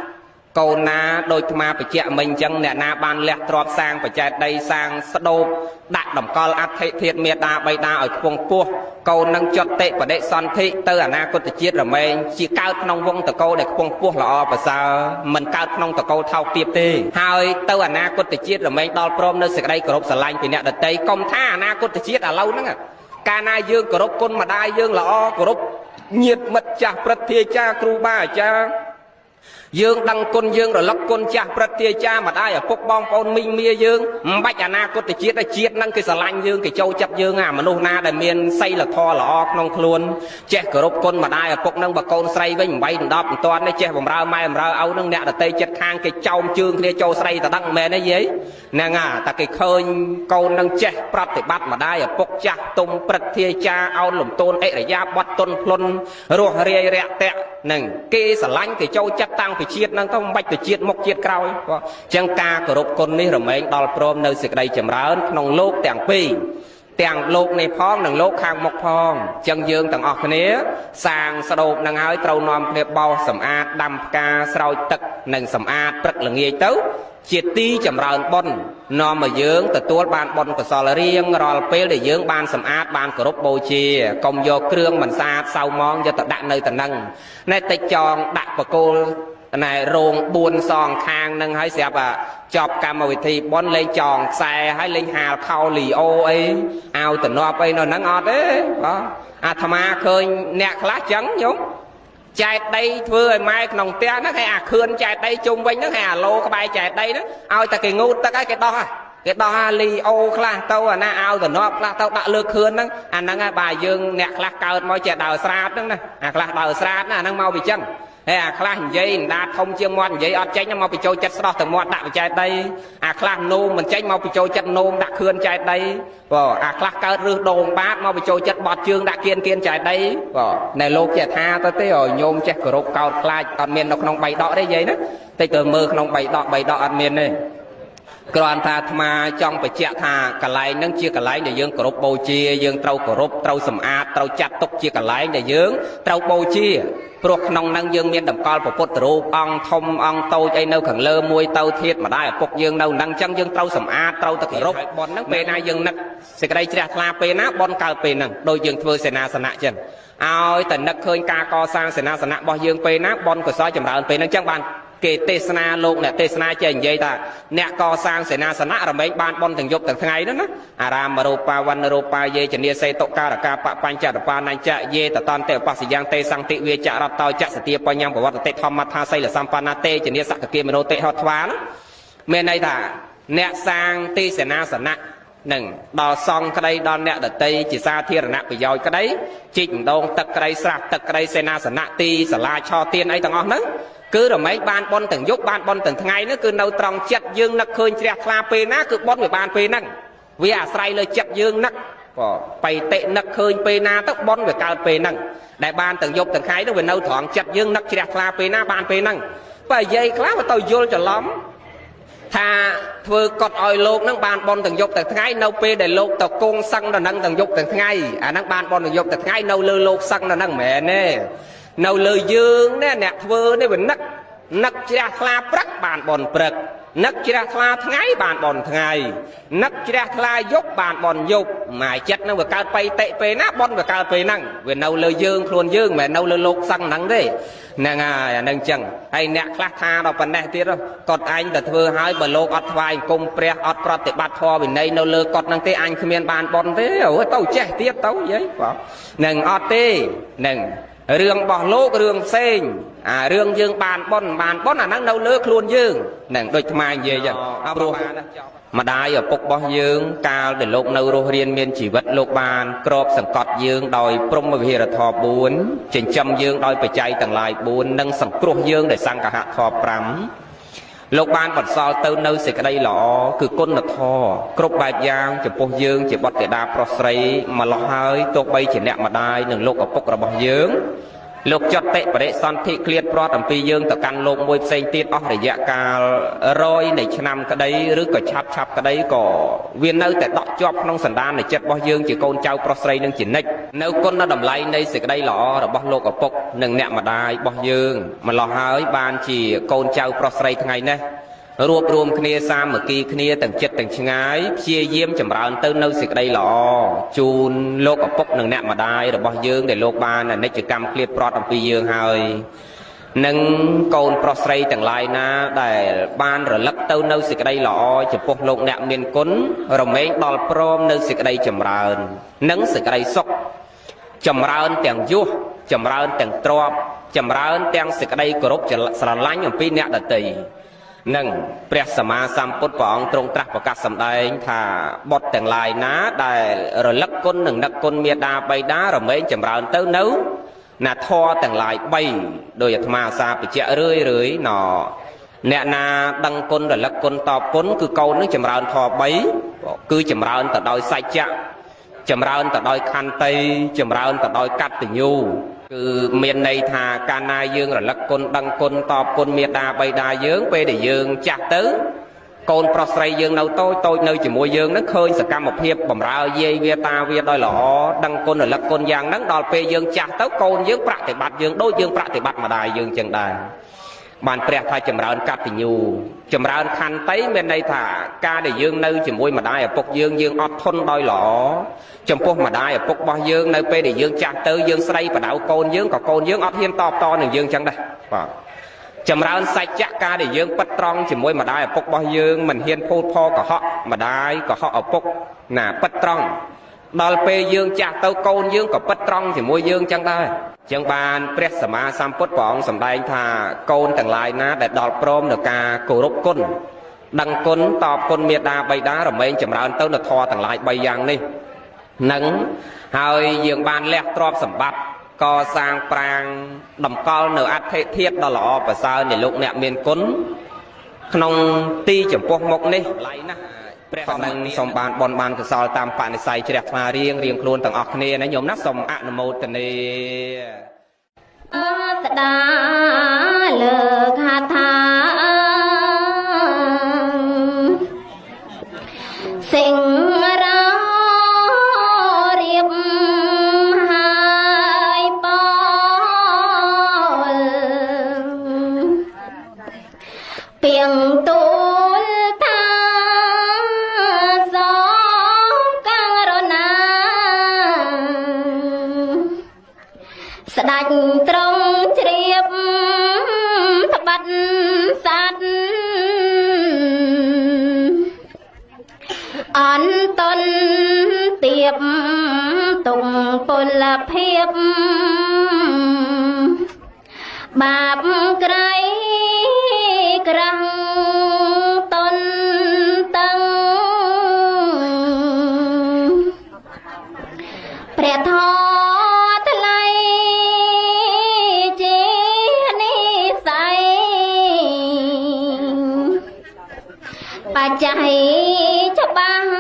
Speaker 1: កូនណាដូចអាត្មាបច្ចៈមិញអញ្ចឹងអ្នកណាបានលះទ្រព្យសាងបច្ច័យដីសាងស្ដោបដាក់តម្កល់អដ្ឋិធាតុមេដាបៃតាឲ្យខ្ពង់ពោះកូននឹងចុតតិបដិសន្ធិទៅអនាគតជាតិរមែងជាកើតក្នុងវងតកោដែលខ្ពង់ពោះល្អប្រសើរមិនកើតក្នុងតកោថោកទាបទេហើយទៅអនាគតជាតិរមែងដល់ព្រមនៅសេចក្តីគោរពស្រឡាញ់ពីអ្នកដទៃកុំថាអនាគតជាតិឥឡូវហ្នឹងកាលណាយើងគោរពគុណម្ដាយយើងល្អគោរពញាតិមិត្តចាស់ព្រឹទ្ធាចារ្យគ្រូបាអាចារ្យយើងដឹងគុណយើងរលឹកគុណចាស់ព្រឹទ្ធាចារ្យម្ដាយឪពុកបងប្អូនមីងមាយើងមិនបាច់អនាគតជាតិជាតិហ្នឹងគេស្រឡាញ់យើងគេចូលចិត្តយើងអាមនុស្សណាដែលមានសីលធម៌ល្អក្នុងខ្លួនចេះគោរពគុណម្ដាយឪពុកហ្នឹងបើកូនស្រីវិញ8 10មិនតាន់ទេចេះបំរើម៉ែបំរើឪហ្នឹងអ្នកដតីចិត្តខាងគេចោមជើងគ្នាចូលស្រីតដឹងមែនទេយាយហ្នឹងតែគេឃើញកូនហ្នឹងចេះប្រតិបត្តិម្ដាយឪពុកចាស់ទុំព្រឹទ្ធាចារ្យអោនលំទោនអិរិយាបថទុនភ្លុនរស់រាយរាក់ទាក់ហ្នឹងគេស្រឡាញ់គេចូលចិត្តតាំងពីជាតិហ្នឹងទៅមិនបាច់ទៅជាតិមុខជាតិក្រោយអញ្ចឹងការគោរពគុណនេះរមែងដល់ព្រមនៅសេចក្តីចម្រើនក្នុងលោកទាំងពីរទាំងលោកនេះផងនិងលោកខាងមុខផងអញ្ចឹងយើងទាំងអស់គ្នាសាងស្ដោបនឹងហើយត្រូវនាំគ្នាបោសសម្អាតដាំផ្កាស្រោចទឹកនិងសម្អាតព្រឹកល្ងាចទៅជាទីចម្រើនបុណ្យនាំឲ្យយើងទទួលបានបុណ្យកុសលរៀងរាល់ពេលដែលយើងបានសម្អាតបានគោរពបូជាកុំយកគ្រឿងមិនស្អាតសៅមងយកទៅដាក់នៅតំណឹងណែតិចចងដាក់បកគោលណែរោង4សងខាងនឹងហើយស្រាប់ចប់កម្មវិធីបុណ្យលេងចងខ្សែហើយលេងហាលខោលីអូអីឲ្យតំណប់អីនៅហ្នឹងអត់ទេបាទអាត្មាឃើញអ្នកខ្លះចឹងញោមចែកដីធ្វើឲ្យម៉ែក្នុងផ្ទះហ្នឹងគេអាខឿនចែកដីជុំវិញហ្នឹងគេអាឡូក្បែរចែកដីហ្នឹងឲ្យតែគេងូតទឹកហើយគេដោះគេដោះអាលីអូខ្លះទៅអាណាឲ្យតំណប់ខ្លះទៅដាក់លើខឿនហ្នឹងអាហ្នឹងហើយបាទយើងអ្នកខ្លះកើតមកចេះដើរស្រាតហ្នឹងណាអាខ្លះដើរស្រាតណាអាហ្នឹងមកពីចឹងហើយអាខ្លះនិយាយដាធំជាងមាត់និយាយអត់ចេញមកពីចូលចិត្តស្រោះទៅមាត់ដាក់បច្ច័យដីអាខ្លះនោមមិនចេញមកពីចូលចិត្តនោមដាក់ខឿនចែកដីបាទអាខ្លះកើតរឹសដូងបាតមកពីចូលចិត្តបត់ជើងដាក់គៀនចែកដីបាទណែលោកចេះថាទៅទេញោមចេះគោរពកោតខ្លាចអត់មាននៅក្នុងបៃដកទេយាយណាតិចទៅមើលក្នុងបៃដកអត់មានទេគ្រាន់ថាអាត្មាចង់បញ្ជាក់ថាកន្លែងហ្នឹងជាកន្លែងដែលយើងគោរពបូជាយើងត្រូវគោរពត្រូវសម្អាតត្រូវចាត់ទុកជាកន្លែងដែលយើងត្រូវបូជាព្រោះក្នុងហ្នឹងយើងមានតម្កល់ព្រះពុទ្ធរូបអង្គធំអង្គតូចអីនៅខាងលើមួយទៅធាតម្ដាយឪពុកយើងនៅហ្នឹងអញ្ចឹងយើងត្រូវសម្អាតត្រូវតែគោរពបុណ្យហ្នឹងពេលណាយើងនឹកសេចក្តីជ្រះថ្លាពេលណាបុណ្យកើតពេលហ្នឹងដូចយើងធ្វើសេនាសនៈអញ្ចឹងឲ្យតែនឹកឃើញការកសាងសេនាសនៈរបស់យើងពេលណាបុណ្យកុសលចម្រើនពេលហ្នឹងអញ្ចឹងបានគេទេសនាលោកអ្នកទេសនាចេះនិយាយថាអ្នកកសាងសេនាសនៈរមែងបានបុណ្យទាំងយប់ទាំងថ្ងៃហ្នឹងណាអារាមរូបាវណ្ណរូបាយេចនីសេតុការកាបបញ្ចតបានញ្ចយេតតន្តេឧបស្សយ៉ាងទេសង្តិវាចរតោចសតិបញ្ញាប្រវត្តិធម្មថាសីលសម្បណ្ណាទេចនីសកគាមនោតិហោថ្វាមានន័យថាអ្នកសាងទីសេនាសនៈនឹងដល់សង្ឃក្តីដល់អ្នកដតីជាសាធារណៈប្រយោជន៍ក្តីជីកម្ដងទឹកក្តីស្រះទឹកក្តីសេនាសនៈទីសាលាឆោទៀនអីទាំងអស់ហ្នឹងគឺរមែងបានបុណ្យទាំងយប់បានបុណ្យទាំងថ្ងៃនោះគឺនៅត្រង់ចិត្តយើងនឹកឃើញជ្រះថ្លាពេលណាគឺបុណ្យវាបានពេលហ្នឹងវាអាស្រ័យលើចិត្តយើងនឹកបៃតិនឹកឃើញពេលណាទៅបុណ្យវាកើតពេលហ្នឹងដែលបានទាំងយប់ទាំងថ្ងៃនោះវានៅត្រង់ចិត្តយើងនឹកជ្រះថ្លាពេលណាបានពេលហ្នឹងបើនិយាយខ្លះវាទៅយល់ច្រឡំថាធ្វើកត់ឲ្យលោកហ្នឹងបានបុណ្យទាំងយប់ទាំងថ្ងៃនៅពេលដែលលោកទៅគង់សឹងដល់ហ្នឹងទាំងយប់ទាំងថ្ងៃអាហ្នឹងបានបុណ្យទាំងយប់ទាំងថ្ងៃនៅលើលោកសឹងដល់ហ្នឹងមិនមែនទេនៅលើយើងនេះអ្នកធ្វើនេះវានឹក នឹកជ្រះថ្លាព្រឹកបានបនព្រឹកនឹកជ្រះថ្លាថ្ងៃបានបនថ្ងៃនឹកជ្រះថ្លាយប់បានបនយប់ម៉ែចិត្តនឹងវាកើតបៃតិពេលណាបនវាកើតពេលហ្នឹងវានៅលើយើងខ្លួនយើងមិននៅលើលោកសឹងហ្នឹងទេហ្នឹងហើយអានឹងចឹងហើយអ្នកខ្លះថាដល់ប៉ុណ្ណេះទៀតគាត់អញទៅធ្វើហើយបើលោកអត់ថ្វាយអង្គមព្រះអត់ប្រតិបត្តិធម៌វិន័យនៅលើគាត់ហ្នឹងទេអញគ្មានបានបនទេអូទៅចេះទៀតទៅយាយបងនឹងអត់ទេនឹងរឿងរបស់លោករឿងផ្សេងរឿងយើងបានបនអាហ្នឹងនៅលើខ្លួនយើងនឹងដូចថ្មនិយាយចឹងព្រោះម្ដាយឪពុករបស់យើងកាលដែលលោកនៅរស់រានមានជីវិតលោកបានក្របសង្កត់យើងដោយព្រហ្មវិហារធម៌4ចិញ្ចឹមយើងដោយបច្ច័យទាំងឡាយ4និងសង្គ្រោះយើងដោយសង្ឃហធម៌5លោកបានបន្សល់ទៅនៅសេចក្តីល្អគឺគុណធម៌គ្រប់បែបយ៉ាងចំពោះយើងជាបុត្រធីតាប្រុសស្រីម្លោះហើយទោះបីជាអ្នកម្ដាយនិងលោកឪពុករបស់យើងលោកចត់តិបរិសន្ធិឃ្លាតប្រត់អំពីយើងទៅកាន់លោកមួយផ្សេងទៀតអស់រយៈកាល100នៃឆ្នាំក្តីឬក៏ឆាប់ក្តីក៏វានៅតែដក់ជាប់ក្នុងសន្តាននៃចិត្តរបស់យើងជាកូនចៅប្រុសស្រីនឹងជានិច្ចនៅគុណតម្លៃនៃសេចក្តីល្អរបស់លោកឪពុកនិងអ្នកម្ដាយរបស់យើងម្លោះហើយបានជាកូនចៅប្រុសស្រីថ្ងៃនេះរួបរวมគ្នាសាមគ្គីគ្នាទាំងចិត្តទាំងឆ្ងាយព្យាយាមចម្រើនទៅនៅសេចក្តីល្អជូនលោកឪពុកនិងអ្នកម្ដាយរបស់យើងដែលលោកបានអនិច្ចកម្មឃ្លាតប្រត់អំពីយើងហើយនិងកូនប្រុសស្រីទាំងឡាយណាដែលបានរលឹកទៅនៅសេចក្តីល្អចំពោះលោកអ្នកមានគុណរមែងដល់ព្រមនៅសេចក្តីចម្រើននិងសេចក្តីសុខចម្រើនទាំងយុះចម្រើនទាំងទ្រព្យចម្រើនទាំងសេចក្តីគោរពស្រឡាញ់អំពីអ្នកដទៃនឹងព្រះសម្មាសម្ពុទ្ធព្រះអង្គទ្រង់ត្រាស់ប្រកាសសម្ដែងថាបុត្រទាំងឡាយណាដែលរលឹកគុណនិងនឹកគុណមេដាបៃតារមែងចម្រើនទៅនៅណាធម៌ទាំងឡាយ3ដោយអាត្មាសាបញ្ជាក់រឿយណអ្នកណាដឹងគុណរលឹកគុណតបគុណគឺកូននឹងចម្រើនធម៌3គឺចម្រើនទៅដោយសច្ចៈចម្រើនទៅដោយខន្តីចម្រើនទៅដោយកតញ្ញូគឺមានន័យថាកាលណាយើងរលឹកគុណដឹងគុណតបគុណមេត្តាបិតាយើងពេលដែលយើងចាស់ទៅកូនប្រុសស្រីយើងនៅតូចនៅជាមួយយើងនឹងឃើញសកម្មភាពបម្រើយាយវាតាវាដោយល្អដឹងគុណរលឹកគុណយ៉ាងហ្នឹងដល់ពេលយើងចាស់ទៅកូនយើងប្រតិបត្តិយើងដូចយើងប្រតិបត្តិម្ដាយយើងចឹងដែរបានព្រះថាចម្រើនកតញ្ញូចម្រើនខន្តីមានន័យថាការដែលយើងនៅជាមួយម្ដាយឪពុកយើងអត់ធន់ដោយល្អចំពោះម្ដាយឪពុករបស់យើងនៅពេលដែលយើងចាស់ទៅយើងស្ដីបដៅកូនយើងក៏កូនយើងអត់ហ៊ានតបតនឹងយើងចឹងដែរបាទចម្រើនសច្ចៈការដែលយើងពិតត្រង់ជាមួយម្ដាយឪពុករបស់យើងមិនហ៊ានភូតផលកុហកម្ដាយកុហកឪពុកណាពិតត្រង់ដល់ពេលយើងចាស់ទៅកូនយើងក៏ពិតត្រង់ជាមួយយើងចឹងដែរចឹងបានព្រះសម្មាសម្ពុទ្ធព្រះអង្គសម្ដែងថាកូនទាំងឡាយណាដែលដល់ព្រមនឹងការគោរពគុណដឹងគុណតបគុណមេត្តាបិតារមែងចម្រើនទៅនៅធម៌ទាំងឡាយ3យ៉ាងនេះនឹងហើយយើងបានលះទ្រព្យសម្បត្តិកសាងប្រាង្គតម្កល់នៅអធិធាតុដ៏ល្អប្រសើរនៃលោកអ្នកមានគុណក្នុងទីចំពោះមុខនេះឡៃណាស់ព្រះនឹងសូមបានបនបានកសលតាមបនិស័យជ្រះថ្លារៀងខ្លួនទាំងអស់គ្នាណាញោមណាសូមអនុមោទនា
Speaker 2: ស្ដាលើខាថាសិង្ហរារៀបហើយប៉ពីងទូលថាសងកាំងរណាស្ដាច់ត្រង់ជ្រាបត្បាត់សัตว์អន្តនទៀបទុំពលភាពបាបក្រៃក្រាំងតនតឹងព្រះធម៌ថ្លៃជានិស័យបច្ច័យច្បាស់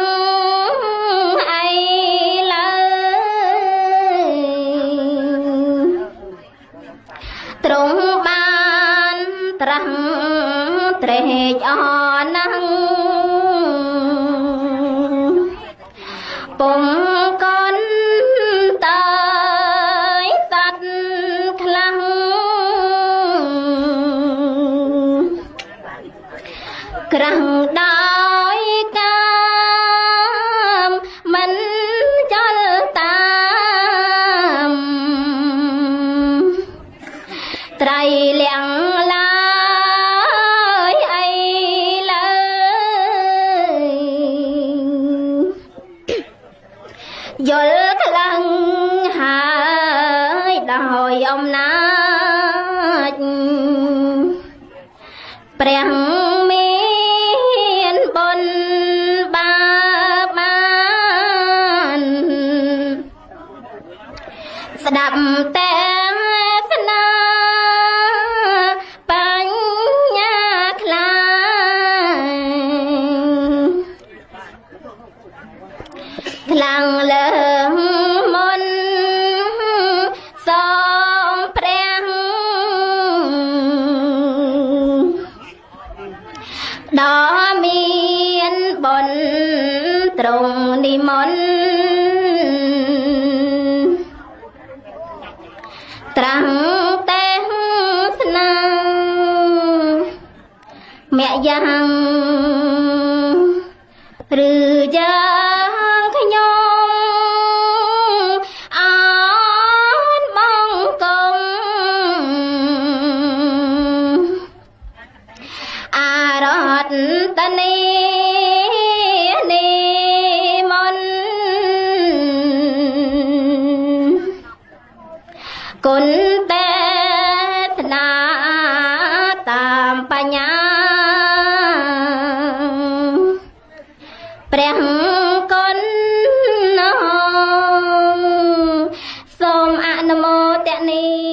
Speaker 2: អីលើទ្រង់បានត្រាស់ត្រេកអរណាស់ពុំកនតើយសัตว์ខ្លាំង ព្រះដោយកាមមិនចលតាមត្រៃលៀងឡើយអីលើយល់ខ្លាំងហើយដោយអំណាចព្រះមានបុណ្យបាបបានស្ដាប់ទេសនាបញ្ញាខ្លាំងលើមុនសូមព្រះដ៏មានបុណ្យទ្រង់និមន្តត្រាំទេសនាមគ្គយ៉ាងឬយ៉ាងខ្ញុំអត់បងគុំអរតនីនិមន្តគុណទេសនាតាមបញ្ញាព្រះគុណសូមអនុមោទនា